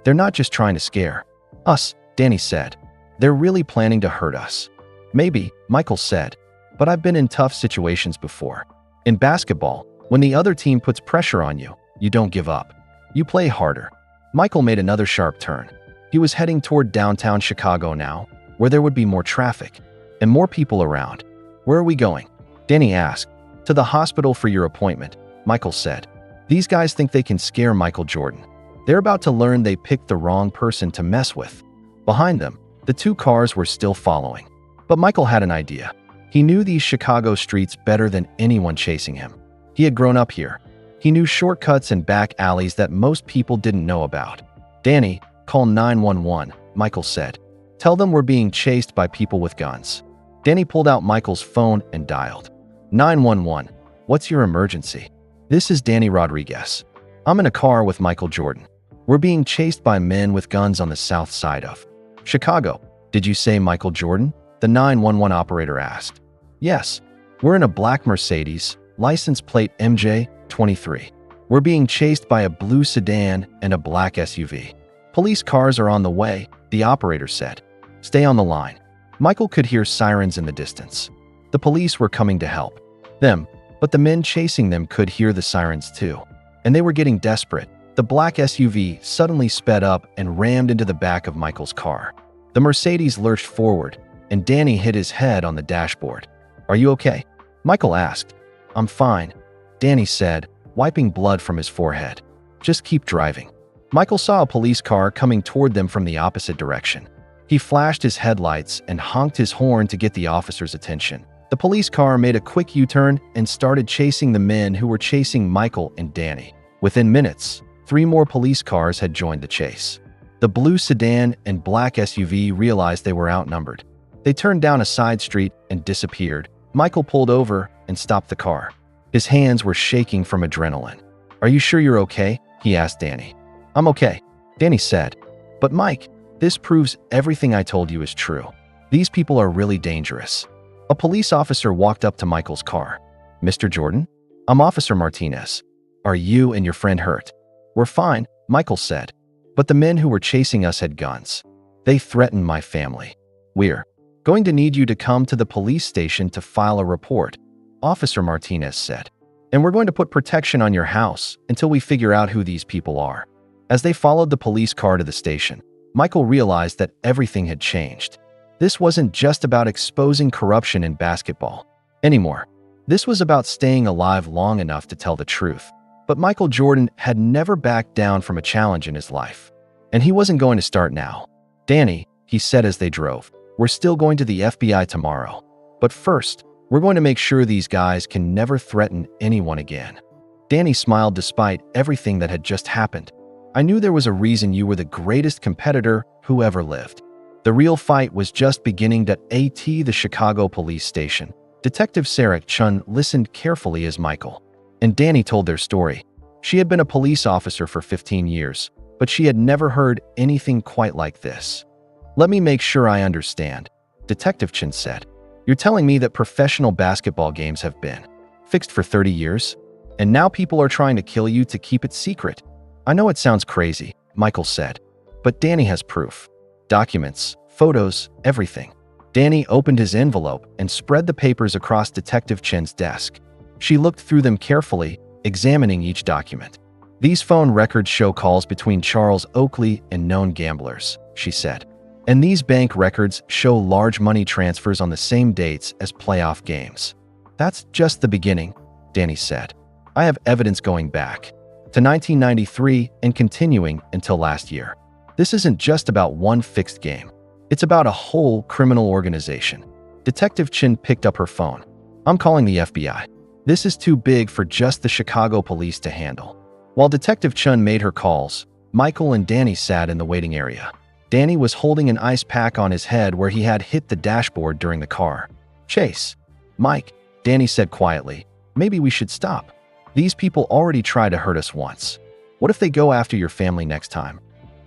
"They're not just trying to scare us," Danny said. "They're really planning to hurt us." "Maybe," Michael said, "but I've been in tough situations before. In basketball, when the other team puts pressure on you, you don't give up. You play harder." Michael made another sharp turn. He was heading toward downtown Chicago now, where there would be more traffic and more people around. "Where are we going?" Danny asked. "To the hospital for your appointment," Michael said. These guys think they can scare Michael Jordan. They're about to learn they picked the wrong person to mess with. Behind them, the two cars were still following. But Michael had an idea. He knew these Chicago streets better than anyone chasing him. He had grown up here. He knew shortcuts and back alleys that most people didn't know about. "Danny, call 911, Michael said. "Tell them we're being chased by people with guns." Danny pulled out Michael's phone and dialed. 911, what's your emergency? This is Danny Rodriguez. I'm in a car with Michael Jordan. We're being chased by men with guns on the south side of Chicago. Did you say Michael Jordan? The 911 operator asked. Yes. We're in a black Mercedes, license plate MJ23. We're being chased by a blue sedan and a black SUV. Police cars are on the way, the operator said. Stay on the line. Michael could hear sirens in the distance. The police were coming to help them, but the men chasing them could hear the sirens too. And they were getting desperate. The black SUV suddenly sped up and rammed into the back of Michael's car. The Mercedes lurched forward, and Danny hit his head on the dashboard. Are you okay? Michael asked. I'm fine, Danny said, wiping blood from his forehead. Just keep driving. Michael saw a police car coming toward them from the opposite direction. He flashed his headlights and honked his horn to get the officer's attention. The police car made a quick U-turn and started chasing the men who were chasing Michael and Danny. Within minutes, 3 more police cars had joined the chase. The blue sedan and black SUV realized they were outnumbered. They turned down a side street and disappeared. Michael pulled over and stopped the car. His hands were shaking from adrenaline. Are you sure you're okay? He asked Danny. I'm okay, Danny said. But Mike, this proves everything I told you is true. These people are really dangerous. A police officer walked up to Michael's car. Mr. Jordan? I'm Officer Martinez. Are you and your friend hurt? We're fine, Michael said. But the men who were chasing us had guns. They threatened my family. We're going to need you to come to the police station to file a report, Officer Martinez said. And we're going to put protection on your house until we figure out who these people are. As they followed the police car to the station, Michael realized that everything had changed. This wasn't just about exposing corruption in basketball anymore. This was about staying alive long enough to tell the truth. But Michael Jordan had never backed down from a challenge in his life. And he wasn't going to start now. Danny, he said as they drove, we're still going to the FBI tomorrow. But first, we're going to make sure these guys can never threaten anyone again. Danny smiled despite everything that had just happened. I knew there was a reason you were the greatest competitor who ever lived. The real fight was just beginning at the Chicago police station. Detective Sarah Chun listened carefully as Michael and Danny told their story. She had been a police officer for 15 years, but she had never heard anything quite like this. Let me make sure I understand, Detective Chun said. You're telling me that professional basketball games have been fixed for 30 years, and now people are trying to kill you to keep it secret? I know it sounds crazy, Michael said, but Danny has proof. Documents, photos, everything. Danny opened his envelope and spread the papers across Detective Chen's desk. She looked through them carefully, examining each document. These phone records show calls between Charles Oakley and known gamblers, she said. And these bank records show large money transfers on the same dates as playoff games. That's just the beginning, Danny said. I have evidence going back to 1993 and continuing until last year. This isn't just about one fixed game. It's about a whole criminal organization. Detective Chin picked up her phone. I'm calling the FBI. This is too big for just the Chicago police to handle. While Detective Chun made her calls, Michael and Danny sat in the waiting area. Danny was holding an ice pack on his head where he had hit the dashboard during the car. Chase. Mike, Danny said quietly, maybe we should stop. These people already tried to hurt us once. What if they go after your family next time?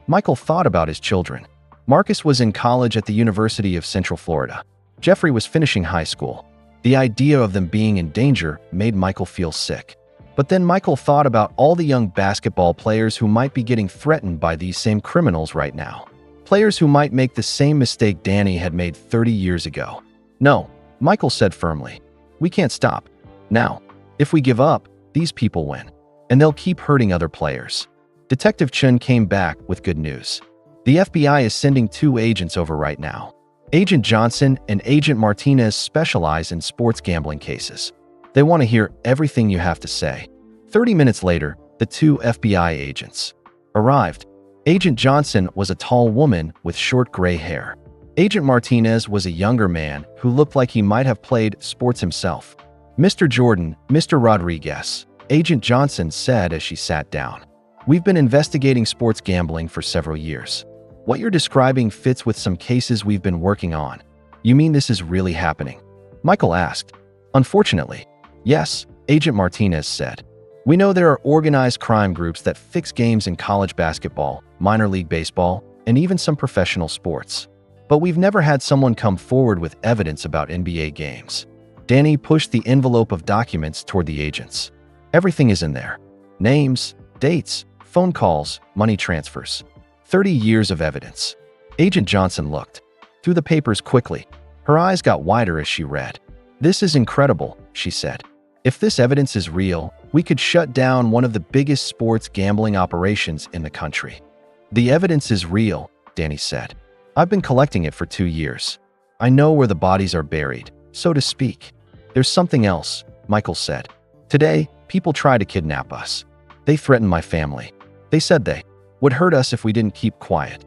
Michael thought about his children. Marcus was in college at the University of Central Florida. Jeffrey was finishing high school. The idea of them being in danger made Michael feel sick. But then Michael thought about all the young basketball players who might be getting threatened by these same criminals right now. Players who might make the same mistake Danny had made 30 years ago. No, Michael said firmly. We can't stop. Now, if we give up, these people win. And they'll keep hurting other players. Detective Chun came back with good news. The FBI is sending 2 agents over right now. Agent Johnson and Agent Martinez specialize in sports gambling cases. They want to hear everything you have to say. 30 minutes later, the 2 FBI agents arrived. Agent Johnson was a tall woman with short gray hair. Agent Martinez was a younger man who looked like he might have played sports himself. Mr. Jordan, Mr. Rodriguez, Agent Johnson said as she sat down. We've been investigating sports gambling for several years. What you're describing fits with some cases we've been working on. You mean this is really happening? Michael asked. Unfortunately, yes, Agent Martinez said. We know there are organized crime groups that fix games in college basketball, minor league baseball, and even some professional sports. But we've never had someone come forward with evidence about NBA games. Danny pushed the envelope of documents toward the agents. Everything is in there. Names, dates, phone calls, money transfers. 30 years of evidence. Agent Johnson looked through the papers quickly. Her eyes got wider as she read. "This is incredible," she said. "If this evidence is real, we could shut down one of the biggest sports gambling operations in the country." "The evidence is real," Danny said. "I've been collecting it for 2 years. I know where the bodies are buried, so to speak." "There's something else," Michael said. "Today, people try to kidnap us. They threatened my family. They said they would hurt us if we didn't keep quiet."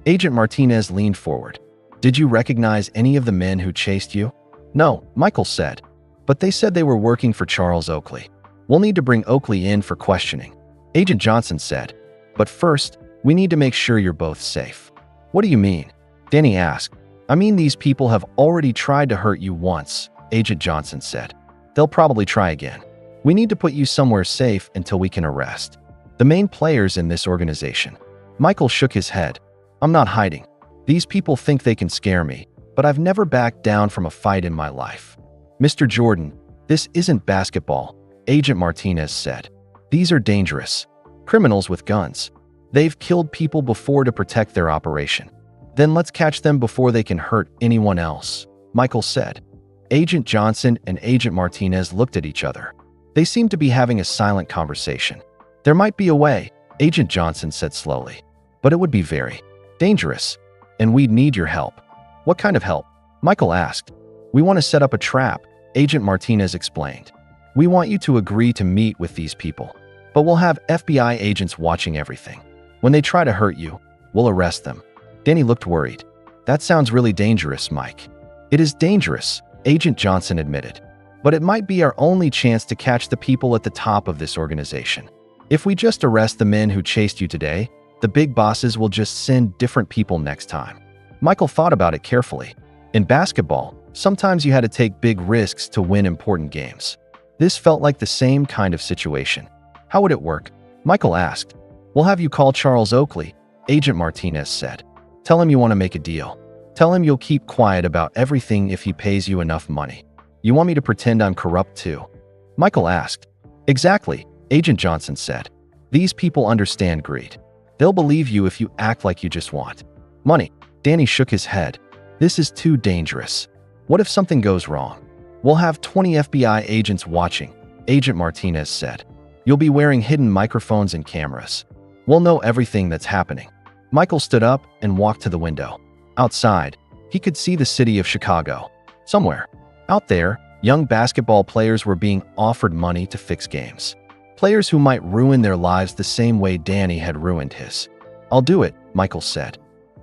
Agent Martinez leaned forward. "Did you recognize any of the men who chased you?" "No," Michael said. "But they said they were working for Charles Oakley. We'll need to bring Oakley in for questioning." Agent Johnson said. "But first, we need to make sure you're both safe." "What do you mean?" Danny asked. "I mean, these people have already tried to hurt you once," Agent Johnson said. "They'll probably try again. We need to put you somewhere safe until we can arrest the main players in this organization." Michael shook his head. "I'm not hiding. These people think they can scare me, but I've never backed down from a fight in my life." "Mr. Jordan, this isn't basketball," Agent Martinez said. "These are dangerous criminals with guns. They've killed people before to protect their operation. Then let's catch them before they can hurt anyone else," Michael said. Agent Johnson and Agent Martinez looked at each other. They seemed to be having a silent conversation. "There might be a way," Agent Johnson said slowly. "But it would be very dangerous, and we'd need your help." "What kind of help?" Michael asked. "We want to set up a trap," Agent Martinez explained. "We want you to agree to meet with these people, but we'll have FBI agents watching everything. When they try to hurt you, we'll arrest them." Danny looked worried. "That sounds really dangerous, Mike." "It is dangerous," Agent Johnson admitted. "But it might be our only chance to catch the people at the top of this organization. If we just arrest the men who chased you today, the big bosses will just send different people next time." Michael thought about it carefully. In basketball, sometimes you had to take big risks to win important games. This felt like the same kind of situation. "How would it work?" Michael asked. "We'll have you call Charles Oakley," Agent Martinez said. "Tell him you want to make a deal. Tell him you'll keep quiet about everything if he pays you enough money." "You want me to pretend I'm corrupt too?" Michael asked. "Exactly," Agent Johnson said. "These people understand greed. They'll believe you if you act like you just want money." Danny shook his head. "This is too dangerous. What if something goes wrong?" "We'll have 20 FBI agents watching," Agent Martinez said. "You'll be wearing hidden microphones and cameras. We'll know everything that's happening." Michael stood up and walked to the window. Outside, he could see the city of Chicago. Somewhere out there, young basketball players were being offered money to fix games. Players who might ruin their lives the same way Danny had ruined his. "I'll do it," Michael said.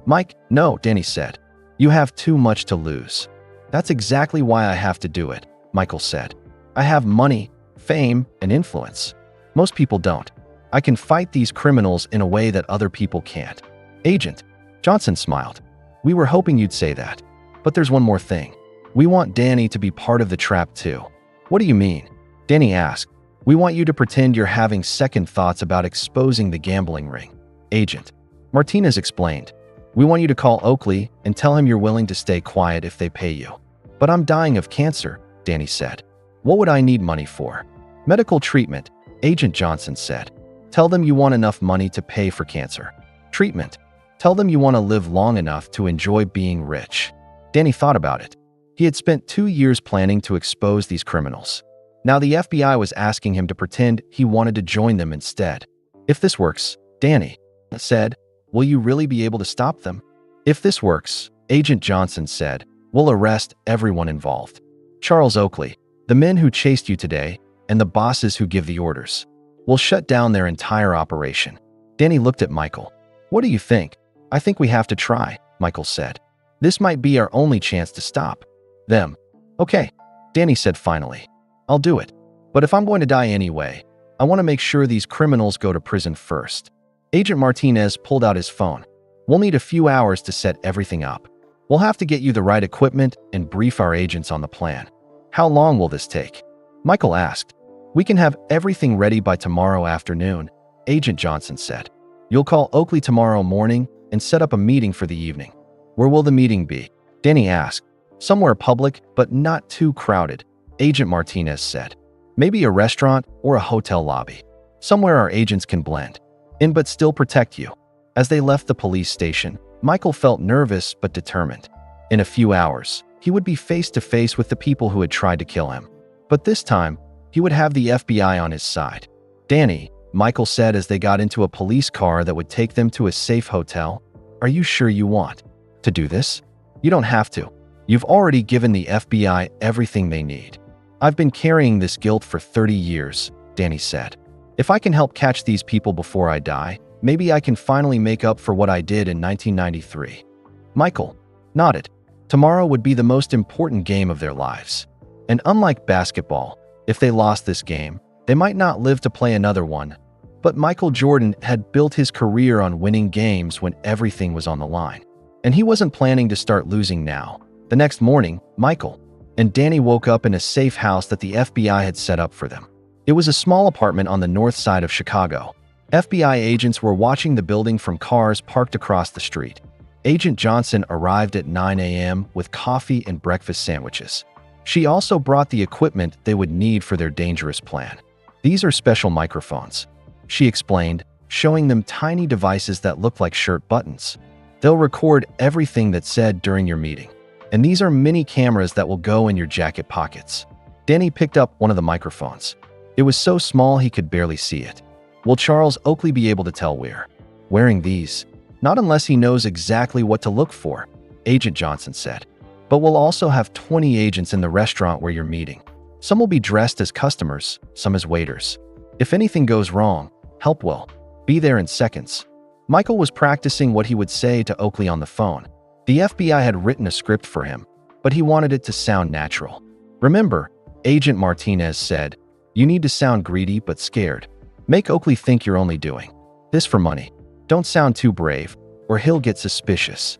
"Mike, no," Danny said. "You have too much to lose." "That's exactly why I have to do it," Michael said. "I have money, fame, and influence. Most people don't. I can fight these criminals in a way that other people can't." Agent Johnson smiled. "We were hoping you'd say that. But there's one more thing. We want Danny to be part of the trap too." "What do you mean?" Danny asked. "We want you to pretend you're having second thoughts about exposing the gambling ring," Agent Martinez explained. "We want you to call Oakley and tell him you're willing to stay quiet if they pay you." "But I'm dying of cancer," Danny said. "What would I need money for?" "Medical treatment," Agent Johnson said. "Tell them you want enough money to pay for cancer treatment. Tell them you want to live long enough to enjoy being rich." Danny thought about it. He had spent 2 years planning to expose these criminals. Now the FBI was asking him to pretend he wanted to join them instead. "If this works," Danny said, "will you really be able to stop them?" "If this works," Agent Johnson said, "we'll arrest everyone involved. Charles Oakley, the men who chased you today, and the bosses who give the orders. We'll shut down their entire operation." Danny looked at Michael. "What do you think?" "I think we have to try," Michael said. "This might be our only chance to stop them." "Okay," Danny said finally. "I'll do it. But if I'm going to die anyway, I want to make sure these criminals go to prison first." Agent Martinez pulled out his phone. "We'll need a few hours to set everything up. We'll have to get you the right equipment and brief our agents on the plan." "How long will this take?" Michael asked. "We can have everything ready by tomorrow afternoon," Agent Johnson said. "You'll call Oakley tomorrow morning and set up a meeting for the evening." "Where will the meeting be?" Danny asked. "Somewhere public, but not too crowded," Agent Martinez said. "Maybe a restaurant or a hotel lobby." somewhere our agents can blend in but still protect you. As they left the police station, Michael felt nervous but determined. In a few hours, he would be face to face with the people who had tried to kill him. But this time, he would have the FBI on his side. "Danny," Michael said as they got into a police car that would take them to a safe hotel, "are you sure you want to do this? You don't have to. You've already given the FBI everything they need." "I've been carrying this guilt for 30 years, Danny said. "If I can help catch these people before I die, maybe I can finally make up for what I did in 1993. Michael nodded. Tomorrow would be the most important game of their lives. And unlike basketball, if they lost this game, they might not live to play another one. But Michael Jordan had built his career on winning games when everything was on the line. And he wasn't planning to start losing now. The next morning, Michael and Danny woke up in a safe house that the FBI had set up for them. It was a small apartment on the north side of Chicago. FBI agents were watching the building from cars parked across the street. Agent Johnson arrived at 9 a.m. with coffee and breakfast sandwiches. She also brought the equipment they would need for their dangerous plan. "These are special microphones," she explained, showing them tiny devices that look like shirt buttons. "They'll record everything that's said during your meeting. And these are mini cameras that will go in your jacket pockets." Danny picked up one of the microphones. It was so small he could barely see it. "Will Charles Oakley be able to tell we're wearing these?" "Not unless he knows exactly what to look for," Agent Johnson said. "But we'll also have 20 agents in the restaurant where you're meeting. Some will be dressed as customers, some as waiters. If anything goes wrong, help will be there in seconds." Michael was practicing what he would say to Oakley on the phone. The FBI had written a script for him, but he wanted it to sound natural. "Remember," Agent Martinez said, "you need to sound greedy but scared. Make Oakley think you're only doing this for money. Don't sound too brave, or he'll get suspicious."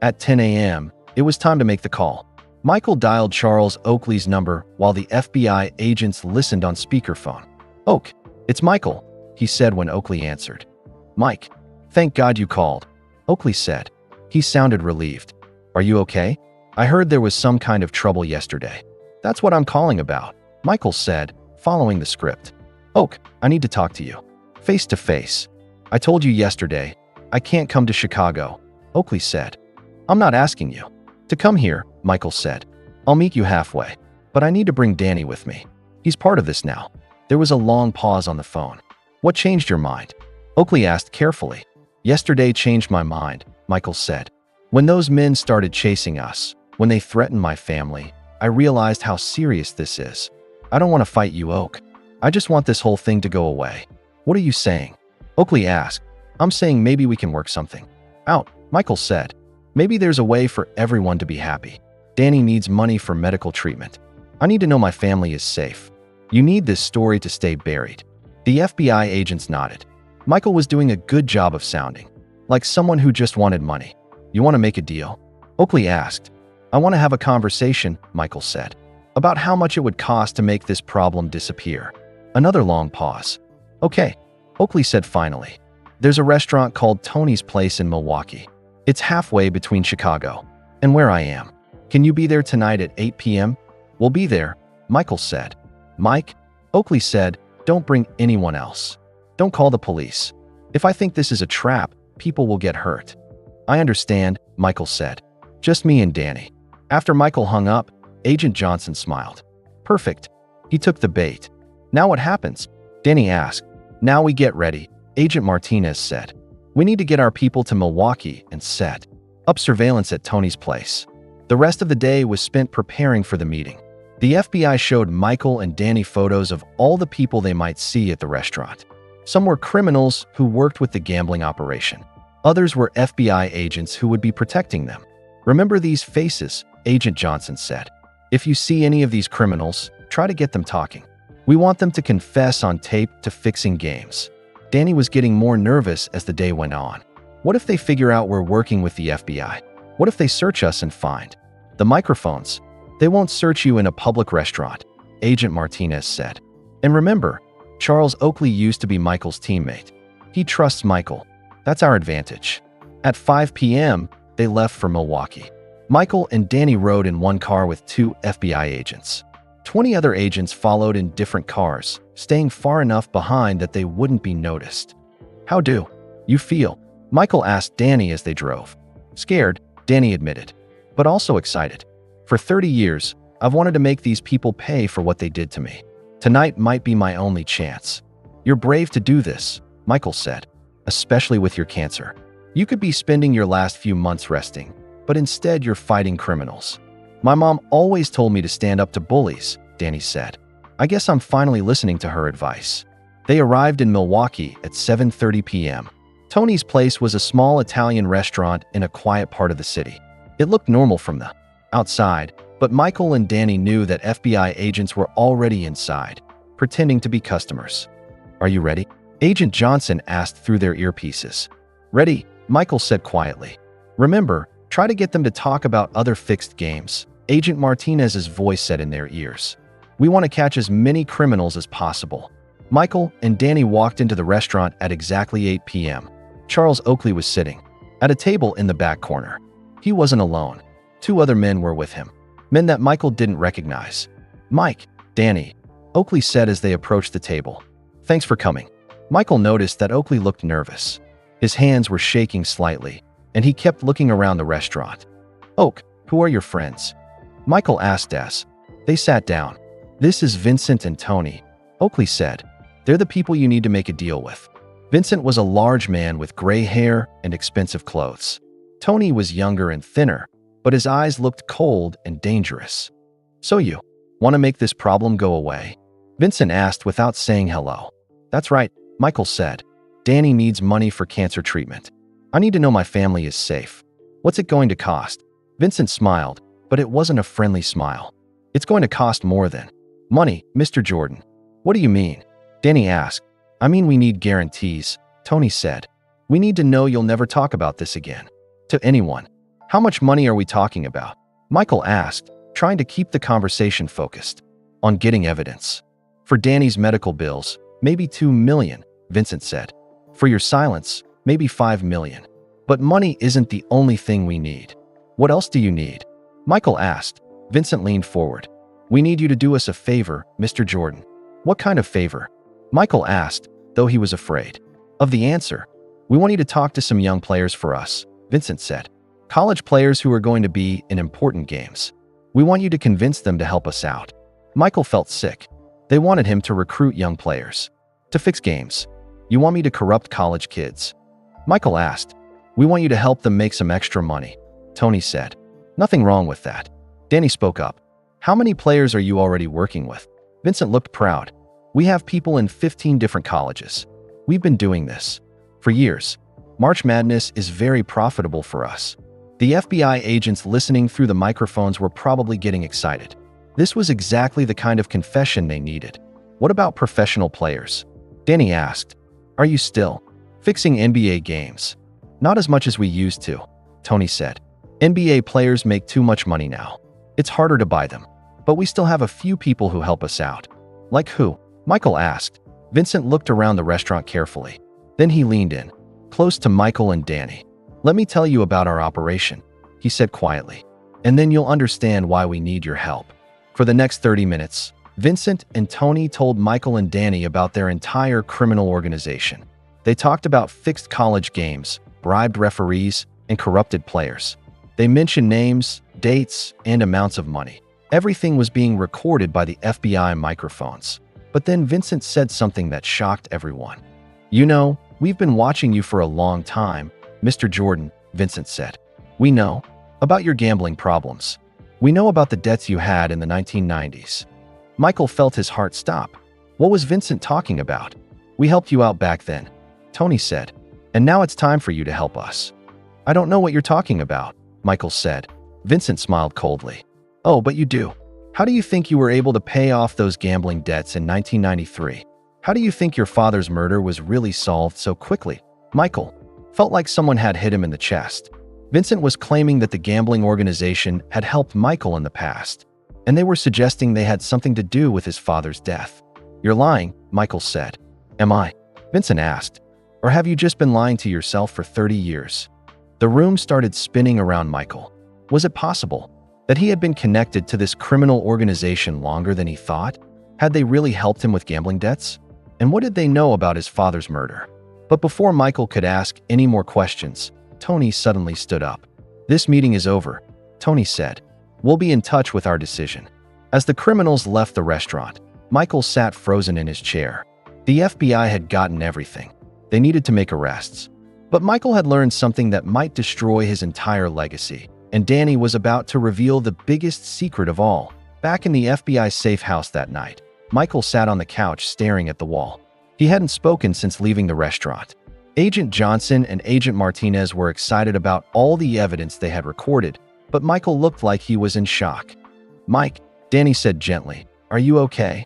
At 10 a.m., it was time to make the call. Michael dialed Charles Oakley's number while the FBI agents listened on speakerphone. "Oak, it's Michael," he said when Oakley answered. "Mike, thank God you called," Oakley said. He sounded relieved. "Are you okay? I heard there was some kind of trouble yesterday." "That's what I'm calling about," Michael said, following the script. "Oak, I need to talk to you. Face to face. I told you yesterday, I can't come to Chicago," Oakley said. "I'm not asking you to come here," Michael said. "I'll meet you halfway. But I need to bring Danny with me. He's part of this now." There was a long pause on the phone. "What changed your mind?" Oakley asked carefully. "Yesterday changed my mind," Michael said. "When those men started chasing us, when they threatened my family, I realized how serious this is. I don't want to fight you, Oak. I just want this whole thing to go away." "What are you saying?" Oakley asked. "I'm saying maybe we can work something out," Michael said. "Maybe there's a way for everyone to be happy. Danny needs money for medical treatment. I need to know my family is safe. You need this story to stay buried." The FBI agents nodded. Michael was doing a good job of sounding like someone who just wanted money. "You want to make a deal?" Oakley asked. "I want to have a conversation," Michael said, "about how much it would cost to make this problem disappear." Another long pause. "Okay," Oakley said finally. "There's a restaurant called Tony's Place in Milwaukee. It's halfway between Chicago and where I am. Can you be there tonight at 8 p.m.? "We'll be there," Michael said. "Mike," Oakley said, "don't bring anyone else. Don't call the police. If I think this is a trap, people will get hurt." "I understand," Michael said. "Just me and Danny." After Michael hung up, Agent Johnson smiled. "Perfect." He took the bait. "Now what happens?" Danny asked. "Now we get ready," Agent Martinez said. "We need to get our people to Milwaukee and set up surveillance at Tony's Place." The rest of the day was spent preparing for the meeting. The FBI showed Michael and Danny photos of all the people they might see at the restaurant. Some were criminals who worked with the gambling operation. Others were FBI agents who would be protecting them. "Remember these faces," Agent Johnson said. "If you see any of these criminals, try to get them talking. We want them to confess on tape to fixing games." Danny was getting more nervous as the day went on. "What if they figure out we're working with the FBI? What if they search us and find the microphones?" "They won't search you in a public restaurant," Agent Martinez said. "And remember, Charles Oakley used to be Michael's teammate. He trusts Michael. That's our advantage." At 5 p.m., they left for Milwaukee. Michael and Danny rode in one car with 2 FBI agents. 20 other agents followed in different cars, staying far enough behind that they wouldn't be noticed. "How do you feel?" Michael asked Danny as they drove. "Scared," Danny admitted, "but also excited. For 30 years, I've wanted to make these people pay for what they did to me. Tonight might be my only chance." "You're brave to do this," Michael said, "especially with your cancer. You could be spending your last few months resting, but instead you're fighting criminals." "My mom always told me to stand up to bullies," Danny said. "I guess I'm finally listening to her advice." They arrived in Milwaukee at 7:30 p.m. Tony's place was a small Italian restaurant in a quiet part of the city. It looked normal from the outside, but Michael and Danny knew that FBI agents were already inside, pretending to be customers. "Are you ready?" Agent Johnson asked through their earpieces. "Ready," Michael said quietly. "Remember, try to get them to talk about other fixed games," Agent Martinez's voice said in their ears. "We want to catch as many criminals as possible." Michael and Danny walked into the restaurant at exactly 8 p.m. Charles Oakley was sitting at a table in the back corner. He wasn't alone. 2 other men were with him, men that Michael didn't recognize. "Mike, Danny," Oakley said as they approached the table. "Thanks for coming." Michael noticed that Oakley looked nervous. His hands were shaking slightly, and he kept looking around the restaurant. "Oak, who are your friends?" Michael asked as they sat down. "This is Vincent and Tony," Oakley said. "They're the people you need to make a deal with." Vincent was a large man with gray hair and expensive clothes. Tony was younger and thinner, but his eyes looked cold and dangerous. "So you want to make this problem go away?" Vincent asked without saying hello. "That's right," Michael said. "Danny needs money for cancer treatment. I need to know my family is safe. What's it going to cost?" Vincent smiled, but it wasn't a friendly smile. "It's going to cost more than money, Mr. Jordan." "What do you mean?" Danny asked. "I mean, we need guarantees," Tony said. "We need to know you'll never talk about this again to anyone." "How much money are we talking about?" Michael asked, trying to keep the conversation focused on getting evidence. "For Danny's medical bills, maybe $2 million, Vincent said. "For your silence, maybe $5 million. But money isn't the only thing we need." "What else do you need?" Michael asked. Vincent leaned forward. "We need you to do us a favor, Mr. Jordan." "What kind of favor?" Michael asked, though he was afraid of the answer. "We want you to talk to some young players for us," Vincent said. "College players who are going to be in important games. We want you to convince them to help us out." Michael felt sick. They wanted him to recruit young players to fix games. "You want me to corrupt college kids?" Michael asked. "We want you to help them make some extra money," Tony said. "Nothing wrong with that." Danny spoke up. "How many players are you already working with?" Vincent looked proud. "We have people in 15 different colleges. We've been doing this for years. March Madness is very profitable for us." The FBI agents listening through the microphones were probably getting excited. This was exactly the kind of confession they needed. "What about professional players?" Danny asked. "Are you still fixing NBA games?" "Not as much as we used to," Tony said. "NBA players make too much money now. It's harder to buy them. But we still have a few people who help us out." "Like who?" Michael asked. Vincent looked around the restaurant carefully. Then he leaned in, close to Michael and Danny. "Let me tell you about our operation," he said quietly. "And then you'll understand why we need your help." For the next 30 minutes, Vincent and Tony told Michael and Danny about their entire criminal organization. They talked about fixed college games, bribed referees, and corrupted players. They mentioned names, dates, and amounts of money. Everything was being recorded by the FBI microphones. But then Vincent said something that shocked everyone. "You know, we've been watching you for a long time, Mr. Jordan," Vincent said. "We know about your gambling problems. We know about the debts you had in the 1990s. Michael felt his heart stop. What was Vincent talking about? "We helped you out back then," Tony said. "And now it's time for you to help us." "I don't know what you're talking about," Michael said. Vincent smiled coldly. "Oh, but you do. How do you think you were able to pay off those gambling debts in 1993? How do you think your father's murder was really solved so quickly?" Michael felt like someone had hit him in the chest. Vincent was claiming that the gambling organization had helped Michael in the past, and they were suggesting they had something to do with his father's death. "You're lying," Michael said. "Am I?" Vincent asked. "Or have you just been lying to yourself for 30 years? The room started spinning around Michael. Was it possible That he had been connected to this criminal organization longer than he thought? Had they really helped him with gambling debts? And what did they know about his father's murder? But before Michael could ask any more questions, Tony suddenly stood up. "This meeting is over," Tony said. "We'll be in touch with our decision." As the criminals left the restaurant, Michael sat frozen in his chair. The FBI had gotten everything. They needed to make arrests. But Michael had learned something that might destroy his entire legacy, and Danny was about to reveal the biggest secret of all. Back in the FBI safe house that night, Michael sat on the couch staring at the wall. He hadn't spoken since leaving the restaurant. Agent Johnson and Agent Martinez were excited about all the evidence they had recorded, but Michael looked like he was in shock. "Mike," Danny said gently, "are you okay?"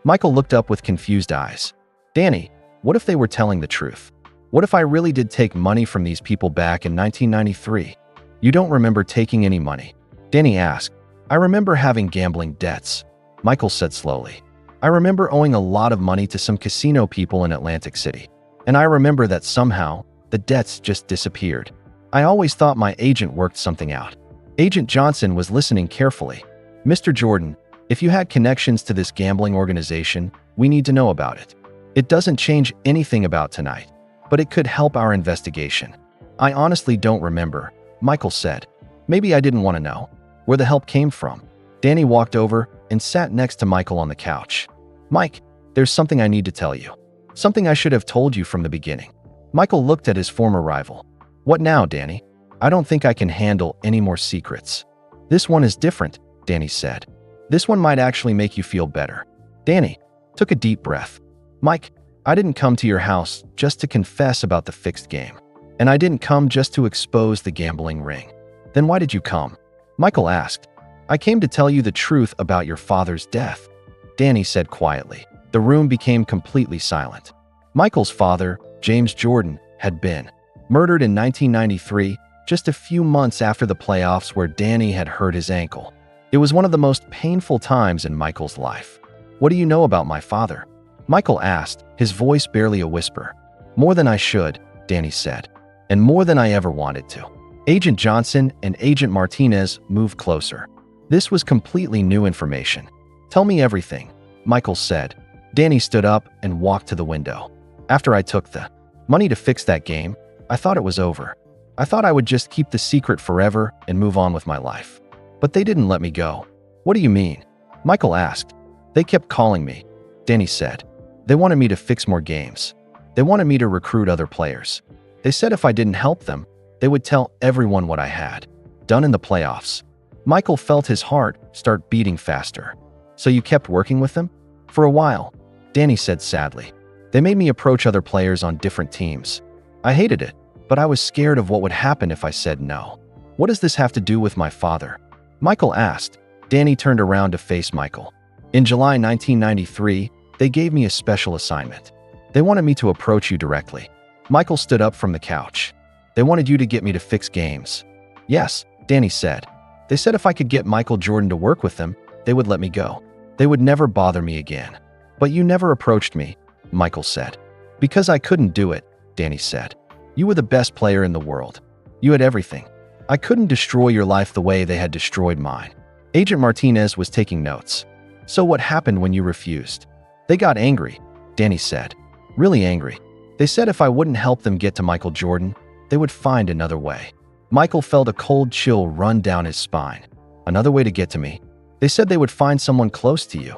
Michael looked up with confused eyes. "Danny, what if they were telling the truth? What if I really did take money from these people back in 1993? "You don't remember taking any money?" Danny asked. "I remember having gambling debts," Michael said slowly. "I remember owing a lot of money to some casino people in Atlantic City. And I remember that somehow, the debts just disappeared. I always thought my agent worked something out." Agent Johnson was listening carefully. "Mr. Jordan, if you had connections to this gambling organization, we need to know about it. It doesn't change anything about tonight, but it could help our investigation." "I honestly don't remember," Michael said. "Maybe I didn't want to know where the help came from." Danny walked over and sat next to Michael on the couch. "Mike, there's something I need to tell you. Something I should have told you from the beginning." Michael looked at his former rival. "What now, Danny? I don't think I can handle any more secrets." "This one is different," Danny said. "This one might actually make you feel better." Danny took a deep breath. "Mike, I didn't come to your house just to confess about the fixed game. And I didn't come just to expose the gambling ring." "Then why did you come?" Michael asked. "I came to tell you the truth about your father's death," Danny said quietly. The room became completely silent. Michael's father, James Jordan, had been murdered in 1993, just a few months after the playoffs where Danny had hurt his ankle. It was one of the most painful times in Michael's life. "What do you know about my father?" Michael asked, his voice barely a whisper. "More than I should," Danny said, "and more than I ever wanted to." Agent Johnson and Agent Martinez moved closer. This was completely new information. "Tell me everything," Michael said. Danny stood up and walked to the window. "After I took the money to fix that game, I thought it was over. I thought I would just keep the secret forever and move on with my life. But they didn't let me go." "What do you mean?" Michael asked. "They kept calling me," Danny said. "They wanted me to fix more games. They wanted me to recruit other players. They said if I didn't help them, they would tell everyone what I had done in the playoffs." Michael felt his heart start beating faster. "So you kept working with them?" "For a while," Danny said sadly. "They made me approach other players on different teams. I hated it, but I was scared of what would happen if I said no." "What does this have to do with my father?" Michael asked. Danny turned around to face Michael. "In July 1993, they gave me a special assignment. They wanted me to approach you directly." Michael stood up from the couch. "They wanted you to get me to fix games." "Yes," Danny said. "They said if I could get Michael Jordan to work with them, they would let me go. They would never bother me again." "But you never approached me," Michael said. "Because I couldn't do it," Danny said. "You were the best player in the world. You had everything. I couldn't destroy your life the way they had destroyed mine." Agent Martinez was taking notes. "So what happened when you refused?" "They got angry," Danny said. "Really angry. They said if I wouldn't help them get to Michael Jordan, they would find another way." Michael felt a cold chill run down his spine. "Another way to get to me? They said they would find someone close to you,"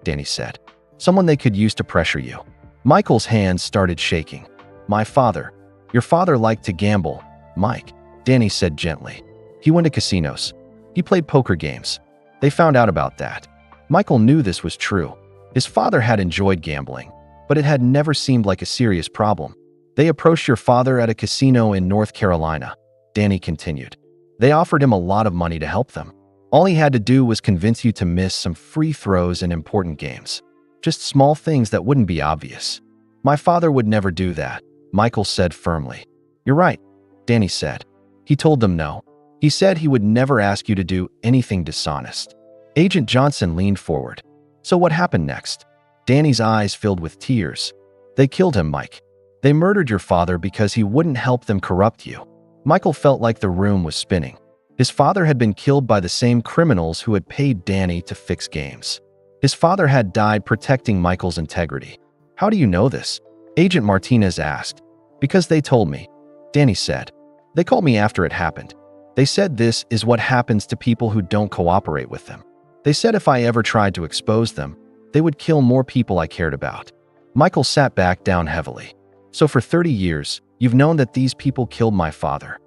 Danny said. "Someone they could use to pressure you." Michael's hands started shaking. "My father. Your father liked to gamble, Mike," Danny said gently. "He went to casinos. He played poker games. They found out about that." Michael knew this was true. His father had enjoyed gambling, but it had never seemed like a serious problem. "They approached your father at a casino in North Carolina," Danny continued. "They offered him a lot of money to help them. All he had to do was convince you to miss some free throws in important games. Just small things that wouldn't be obvious." "My father would never do that," Michael said firmly. "You're right," Danny said. "He told them no. He said he would never ask you to do anything dishonest." Agent Johnson leaned forward. "So what happened next?" Danny's eyes filled with tears. "They killed him, Mike. They murdered your father because he wouldn't help them corrupt you." Michael felt like the room was spinning. His father had been killed by the same criminals who had paid Danny to fix games. His father had died protecting Michael's integrity. How do you know this? Agent Martinez asked. Because they told me, Danny said. They called me after it happened. They said this is what happens to people who don't cooperate with them. They said if I ever tried to expose them, they would kill more people I cared about. Michael sat back down heavily. So for 30 years, you've known that these people killed my father?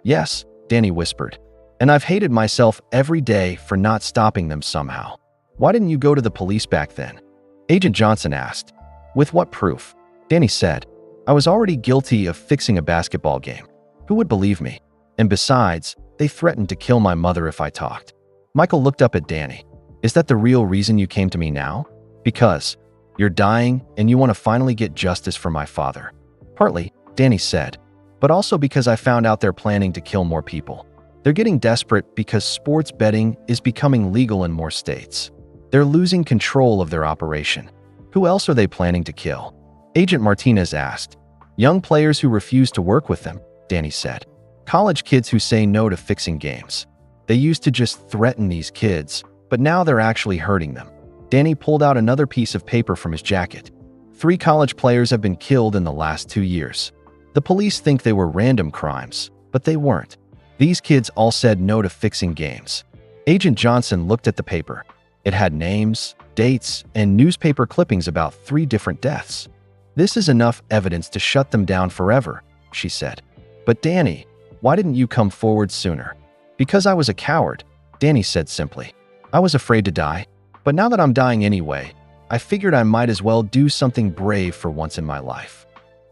Yes, Danny whispered. And I've hated myself every day for not stopping them somehow. Why didn't you go to the police back then? Agent Johnson asked. With what proof? Danny said. I was already guilty of fixing a basketball game. Who would believe me? And besides, they threatened to kill my mother if I talked. Michael looked up at Danny. Is that the real reason you came to me now? Because you're dying and you want to finally get justice for my father. Partly, Danny said, but also because I found out they're planning to kill more people. They're getting desperate because sports betting is becoming legal in more states. They're losing control of their operation. Who else are they planning to kill? Agent Martinez asked. Young players who refuse to work with them, Danny said. College kids who say no to fixing games. They used to just threaten these kids, but now they're actually hurting them. Danny pulled out another piece of paper from his jacket. 3 college players have been killed in the last 2 years. The police think they were random crimes, but they weren't. These kids all said no to fixing games. Agent Johnson looked at the paper. It had names, dates, and newspaper clippings about 3 different deaths. This is enough evidence to shut them down forever, she said. But Danny, why didn't you come forward sooner? Because I was a coward, Danny said simply. I was afraid to die, but now that I'm dying anyway, I figured I might as well do something brave for once in my life.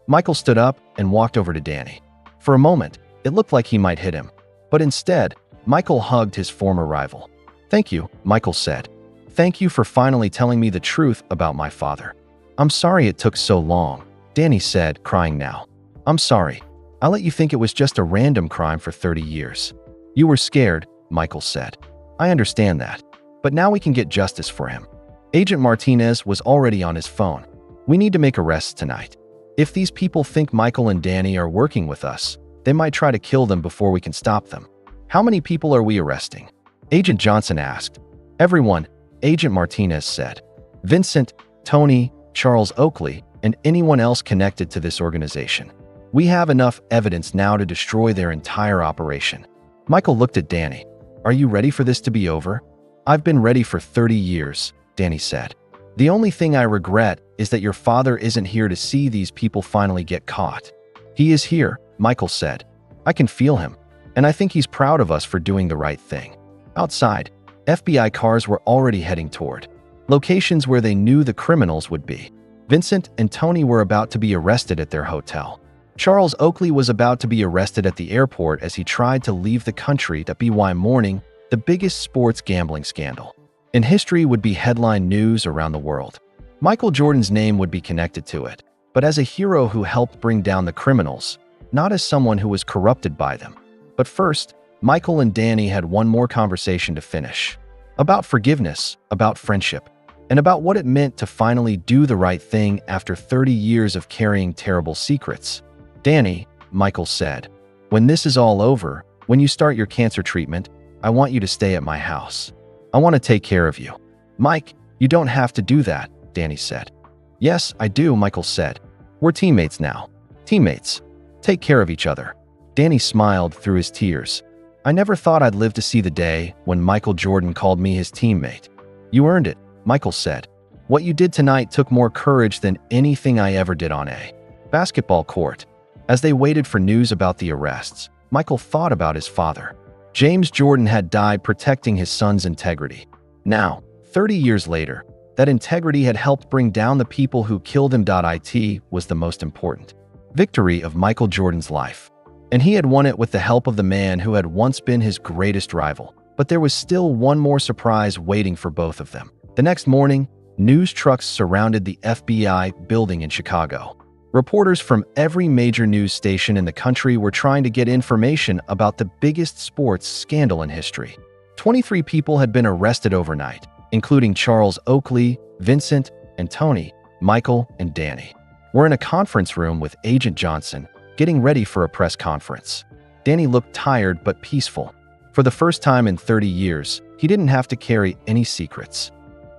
Michael stood up and walked over to Danny. For a moment, it looked like he might hit him, but instead, Michael hugged his former rival. Thank you, Michael said. Thank you for finally telling me the truth about my father. I'm sorry it took so long, Danny said, crying now. I'm sorry. I let you think it was just a random crime for 30 years. You were scared, Michael said. I understand that. But now we can get justice for him. Agent Martinez was already on his phone. We need to make arrests tonight. If these people think Michael and Danny are working with us, they might try to kill them before we can stop them. How many people are we arresting? Agent Johnson asked. Everyone, Agent Martinez said. Vincent, Tony, Charles Oakley, and anyone else connected to this organization. We have enough evidence now to destroy their entire operation. Michael looked at Danny. Are you ready for this to be over? I've been ready for 30 years, Danny said. The only thing I regret is that your father isn't here to see these people finally get caught. He is here, Michael said. I can feel him, and I think he's proud of us for doing the right thing. Outside, FBI cars were already heading toward locations where they knew the criminals would be. Vincent and Tony were about to be arrested at their hotel. Charles Oakley was about to be arrested at the airport as he tried to leave the country to be mourning the biggest sports gambling scandal in history would be headline news around the world. Michael Jordan's name would be connected to it, but as a hero who helped bring down the criminals, not as someone who was corrupted by them. But first, Michael and Danny had one more conversation to finish. About forgiveness, about friendship, and about what it meant to finally do the right thing after 30 years of carrying terrible secrets. Danny, Michael said, when this is all over, when you start your cancer treatment, I want you to stay at my house. I want to take care of you. Mike, you don't have to do that, Danny said. Yes, I do, Michael said. We're teammates now. Teammates. Take care of each other. Danny smiled through his tears. I never thought I'd live to see the day when Michael Jordan called me his teammate. You earned it, Michael said. What you did tonight took more courage than anything I ever did on a basketball court. As they waited for news about the arrests, Michael thought about his father. James Jordan had died protecting his son's integrity. Now, 30 years later, that integrity had helped bring down the people who killed him. It was the most important victory of Michael Jordan's life. And he had won it with the help of the man who had once been his greatest rival. But there was still one more surprise waiting for both of them. The next morning, news trucks surrounded the FBI building in Chicago. Reporters from every major news station in the country were trying to get information about the biggest sports scandal in history. 23 people had been arrested overnight, including Charles Oakley, Vincent, and Tony, Michael, and Danny. We're in a conference room with Agent Johnson, getting ready for a press conference. Danny looked tired but peaceful. For the first time in 30 years, he didn't have to carry any secrets.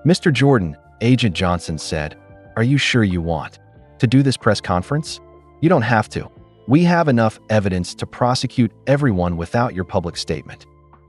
"Mr. Jordan," Agent Johnson said, "are you sure you want to do this press conference? You don't have to. We have enough evidence to prosecute everyone without your public statement."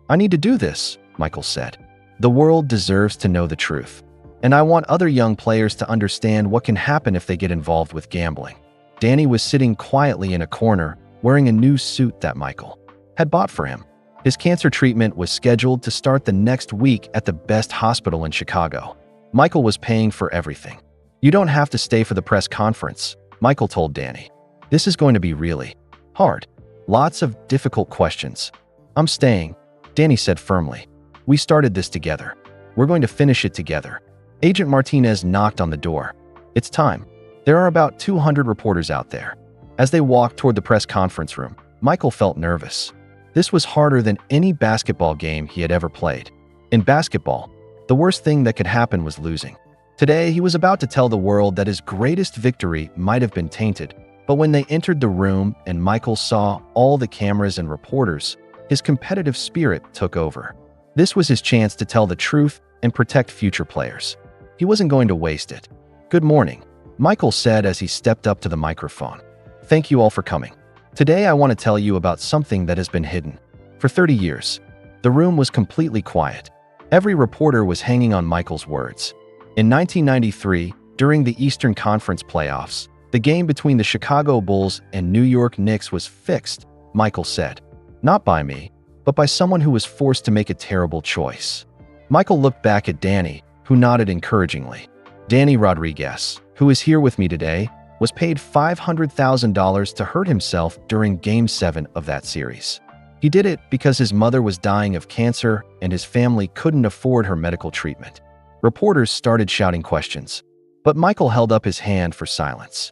"I need to do this," Michael said. "The world deserves to know the truth. And I want other young players to understand what can happen if they get involved with gambling." Danny was sitting quietly in a corner, wearing a new suit that Michael had bought for him. His cancer treatment was scheduled to start the next week at the best hospital in Chicago. Michael was paying for everything. "You don't have to stay for the press conference," Michael told Danny. "This is going to be really hard. Lots of difficult questions." "I'm staying," Danny said firmly. "We started this together. We're going to finish it together." Agent Martinez knocked on the door. "It's time. There are about 200 reporters out there." As they walked toward the press conference room, Michael felt nervous. This was harder than any basketball game he had ever played. In basketball, the worst thing that could happen was losing. Today, he was about to tell the world that his greatest victory might have been tainted. But when they entered the room and Michael saw all the cameras and reporters, his competitive spirit took over. This was his chance to tell the truth and protect future players. He wasn't going to waste it. "Good morning," Michael said as he stepped up to the microphone. "Thank you all for coming. Today I want to tell you about something that has been hidden for 30 years. The room was completely quiet. Every reporter was hanging on Michael's words. In 1993, during the Eastern Conference playoffs, the game between the Chicago Bulls and New York Knicks was fixed, Michael said. Not by me, but by someone who was forced to make a terrible choice. Michael looked back at Danny, who nodded encouragingly. Danny Rodriguez, who is here with me today, was paid $500,000 to hurt himself during Game 7 of that series. He did it because his mother was dying of cancer and his family couldn't afford her medical treatment. Reporters started shouting questions, but Michael held up his hand for silence.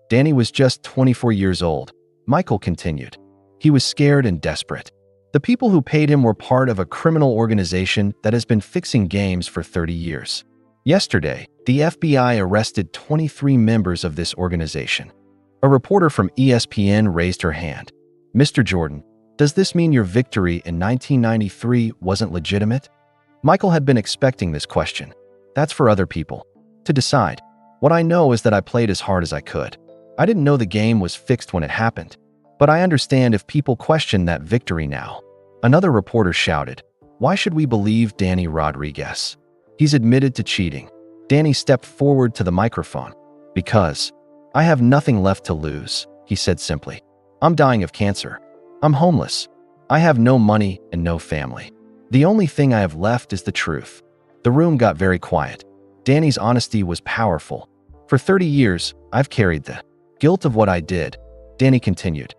Danny was just 24 years old, Michael continued. He was scared and desperate. The people who paid him were part of a criminal organization that has been fixing games for 30 years. Yesterday, the FBI arrested 23 members of this organization. A reporter from ESPN raised her hand. "Mr. Jordan, does this mean your victory in 1993 wasn't legitimate?" Michael had been expecting this question. "That's for other people to decide. What I know is that I played as hard as I could. I didn't know the game was fixed when it happened. But I understand if people question that victory now." Another reporter shouted, "Why should we believe Danny Rodriguez? He's admitted to cheating." Danny stepped forward to the microphone. "Because I have nothing left to lose," he said simply. "I'm dying of cancer. I'm homeless. I have no money and no family. The only thing I have left is the truth." The room got very quiet. Danny's honesty was powerful. "For 30 years, I've carried the guilt of what I did," Danny continued.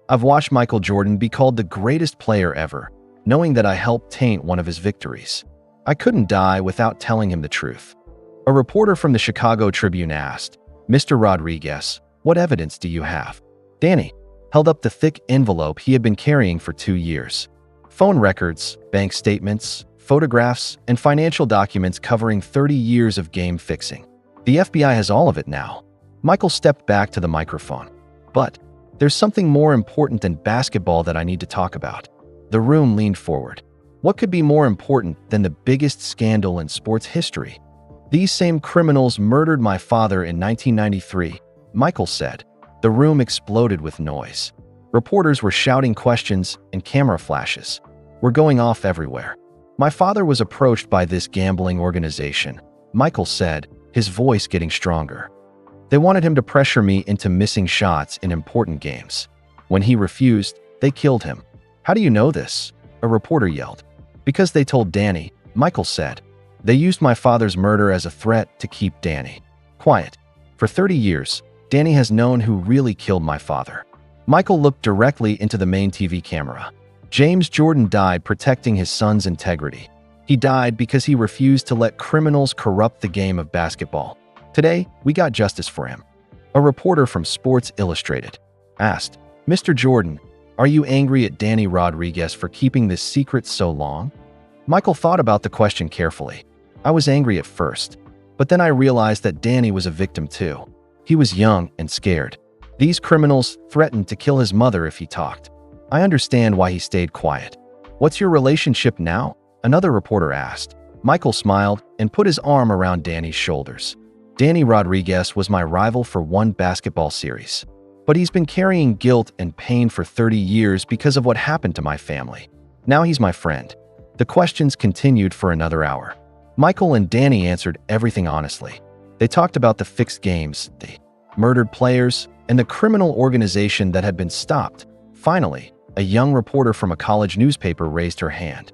"I've watched Michael Jordan be called the greatest player ever, knowing that I helped taint one of his victories. I couldn't die without telling him the truth." A reporter from the Chicago Tribune asked, "Mr. Rodriguez, what evidence do you have?" Danny held up the thick envelope he had been carrying for 2 years. Phone records, bank statements, photographs, and financial documents covering 30 years of game fixing. "The FBI has all of it now." Michael stepped back to the microphone. "But there's something more important than basketball that I need to talk about." The room leaned forward. "What could be more important than the biggest scandal in sports history? These same criminals murdered my father in 1993, Michael said. The room exploded with noise. Reporters were shouting questions and camera flashes were going off everywhere. "My father was approached by this gambling organization," Michael said, his voice getting stronger. "They wanted him to pressure me into missing shots in important games. When he refused, they killed him." "How do you know this?" a reporter yelled. "Because they told Danny," Michael said. "They used my father's murder as a threat to keep Danny quiet. For 30 years, Danny has known who really killed my father." Michael looked directly into the main TV camera. James Jordan died protecting his son's integrity. He died because he refused to let criminals corrupt the game of basketball. Today, we got justice for him. A reporter from Sports Illustrated asked, "Mr. Jordan, are you angry at Danny Rodriguez for keeping this secret so long?" Michael thought about the question carefully. "I was angry at first, but then I realized that Danny was a victim too. He was young and scared. These criminals threatened to kill his mother if he talked. I understand why he stayed quiet. "What's your relationship now?" another reporter asked. Michael smiled and put his arm around Danny's shoulders. "Danny Rodriguez was my rival for one basketball series. But he's been carrying guilt and pain for 30 years because of what happened to my family. Now he's my friend." The questions continued for another hour. Michael and Danny answered everything honestly. They talked about the fixed games, the murdered players, and the criminal organization that had been stopped. Finally, a young reporter from a college newspaper raised her hand.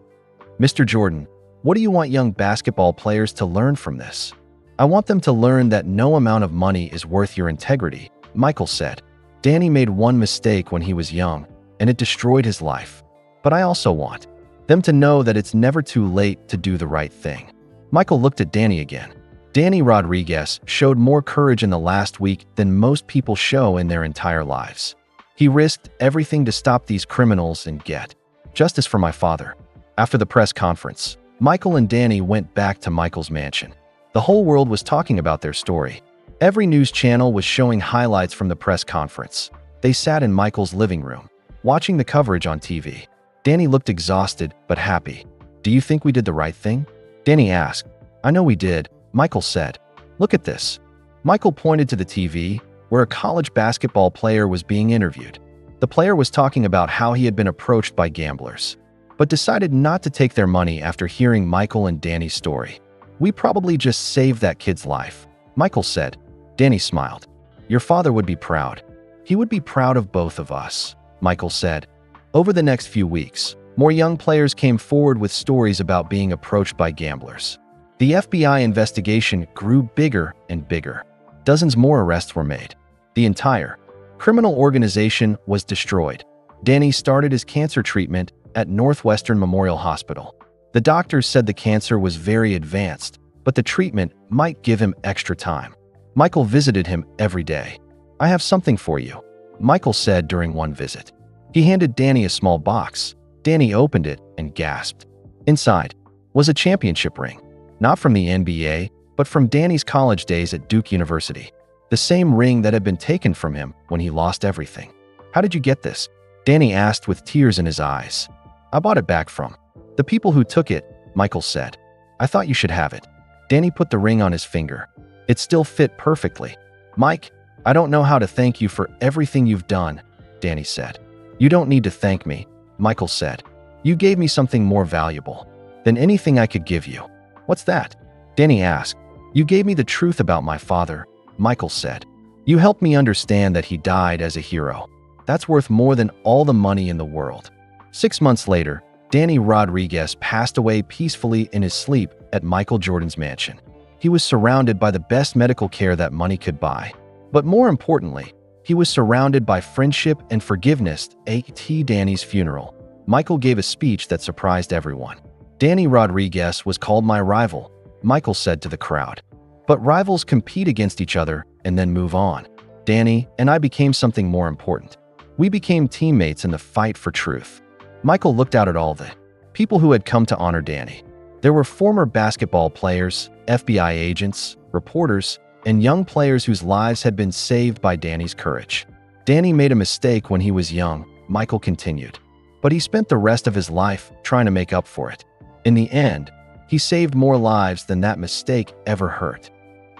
"Mr. Jordan, what do you want young basketball players to learn from this?" "I want them to learn that no amount of money is worth your integrity," Michael said. "Danny made one mistake when he was young, and it destroyed his life. But I also want them to know that it's never too late to do the right thing." Michael looked at Danny again. Danny Rodriguez showed more courage in the last week than most people show in their entire lives. "He risked everything to stop these criminals and get justice for my father." After the press conference, Michael and Danny went back to Michael's mansion. The whole world was talking about their story. Every news channel was showing highlights from the press conference. They sat in Michael's living room, watching the coverage on TV. Danny looked exhausted but happy. "Do you think we did the right thing?" Danny asked. "I know we did," Michael said. "Look at this." Michael pointed to the TV, where a college basketball player was being interviewed. The player was talking about how he had been approached by gamblers, but decided not to take their money after hearing Michael and Danny's story. "We probably just saved that kid's life," Michael said. Danny smiled. "Your father would be proud. He would be proud of both of us," Michael said. Over the next few weeks, more young players came forward with stories about being approached by gamblers. The FBI investigation grew bigger and bigger. Dozens more arrests were made. The entire criminal organization was destroyed. Danny started his cancer treatment at Northwestern Memorial Hospital. The doctors said the cancer was very advanced, but the treatment might give him extra time. Michael visited him every day. "I have something for you," Michael said during one visit. He handed Danny a small box. Danny opened it and gasped. Inside was a championship ring, not from the NBA, but from Danny's college days at Duke University. The same ring that had been taken from him when he lost everything. "How did you get this?" Danny asked with tears in his eyes. "I bought it back from the people who took it," Michael said. "I thought you should have it." Danny put the ring on his finger. It still fit perfectly. "Mike, I don't know how to thank you for everything you've done," Danny said. "You don't need to thank me," Michael said. "You gave me something more valuable than anything I could give you." "What's that?" Danny asked. "You gave me the truth about my father," Michael said. "You helped me understand that he died as a hero. That's worth more than all the money in the world." 6 months later, Danny Rodriguez passed away peacefully in his sleep at Michael Jordan's mansion. He was surrounded by the best medical care that money could buy. But more importantly, he was surrounded by friendship and forgiveness. At Danny's funeral, Michael gave a speech that surprised everyone. "Danny Rodriguez was called my rival," Michael said to the crowd. "But rivals compete against each other and then move on. Danny and I became something more important. We became teammates in the fight for truth." Michael looked out at all the people who had come to honor Danny. There were former basketball players, FBI agents, reporters, and young players whose lives had been saved by Danny's courage. "Danny made a mistake when he was young," Michael continued, "but he spent the rest of his life trying to make up for it. In the end, he saved more lives than that mistake ever hurt."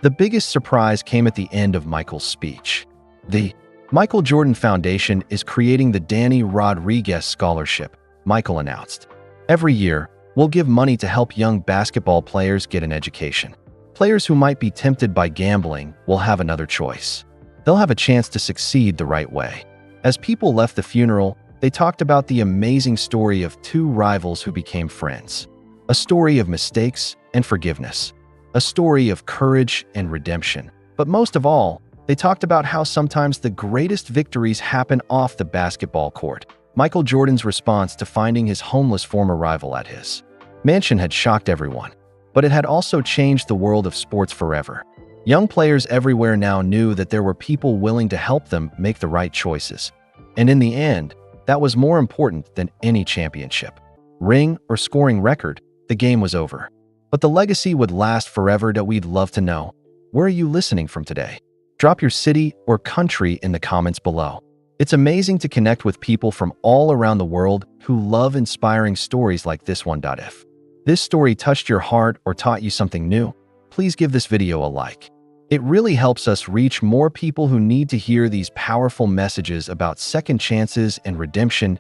The biggest surprise came at the end of Michael's speech. The Michael Jordan Foundation is creating the Danny Rodriguez Scholarship, Michael announced. "Every year, we'll give money to help young basketball players get an education. Players who might be tempted by gambling will have another choice. They'll have a chance to succeed the right way." As people left the funeral, they talked about the amazing story of two rivals who became friends. A story of mistakes and forgiveness. A story of courage and redemption. But most of all, they talked about how sometimes the greatest victories happen off the basketball court. Michael Jordan's response to finding his homeless former rival at his mansion had shocked everyone. But it had also changed the world of sports forever. Young players everywhere now knew that there were people willing to help them make the right choices. And in the end, that was more important than any championship, ring, or scoring record. The game was over. But the legacy would last forever. That we'd love to know. Where are you listening from today? Drop your city or country in the comments below. It's amazing to connect with people from all around the world who love inspiring stories like this one. If this story touched your heart or taught you something new, please give this video a like. It really helps us reach more people who need to hear these powerful messages about second chances and redemption.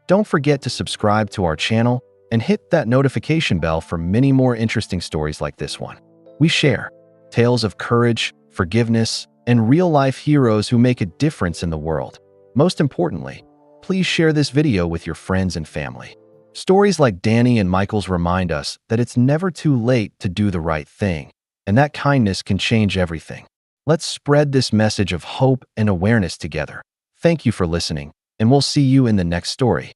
Don't forget to subscribe to our channel and hit that notification bell for many more interesting stories like this one. We share tales of courage, forgiveness, and real-life heroes who make a difference in the world. Most importantly, please share this video with your friends and family. Stories like Danny and Michael's remind us that it's never too late to do the right thing, and that kindness can change everything. Let's spread this message of hope and awareness together. Thank you for listening, and we'll see you in the next story.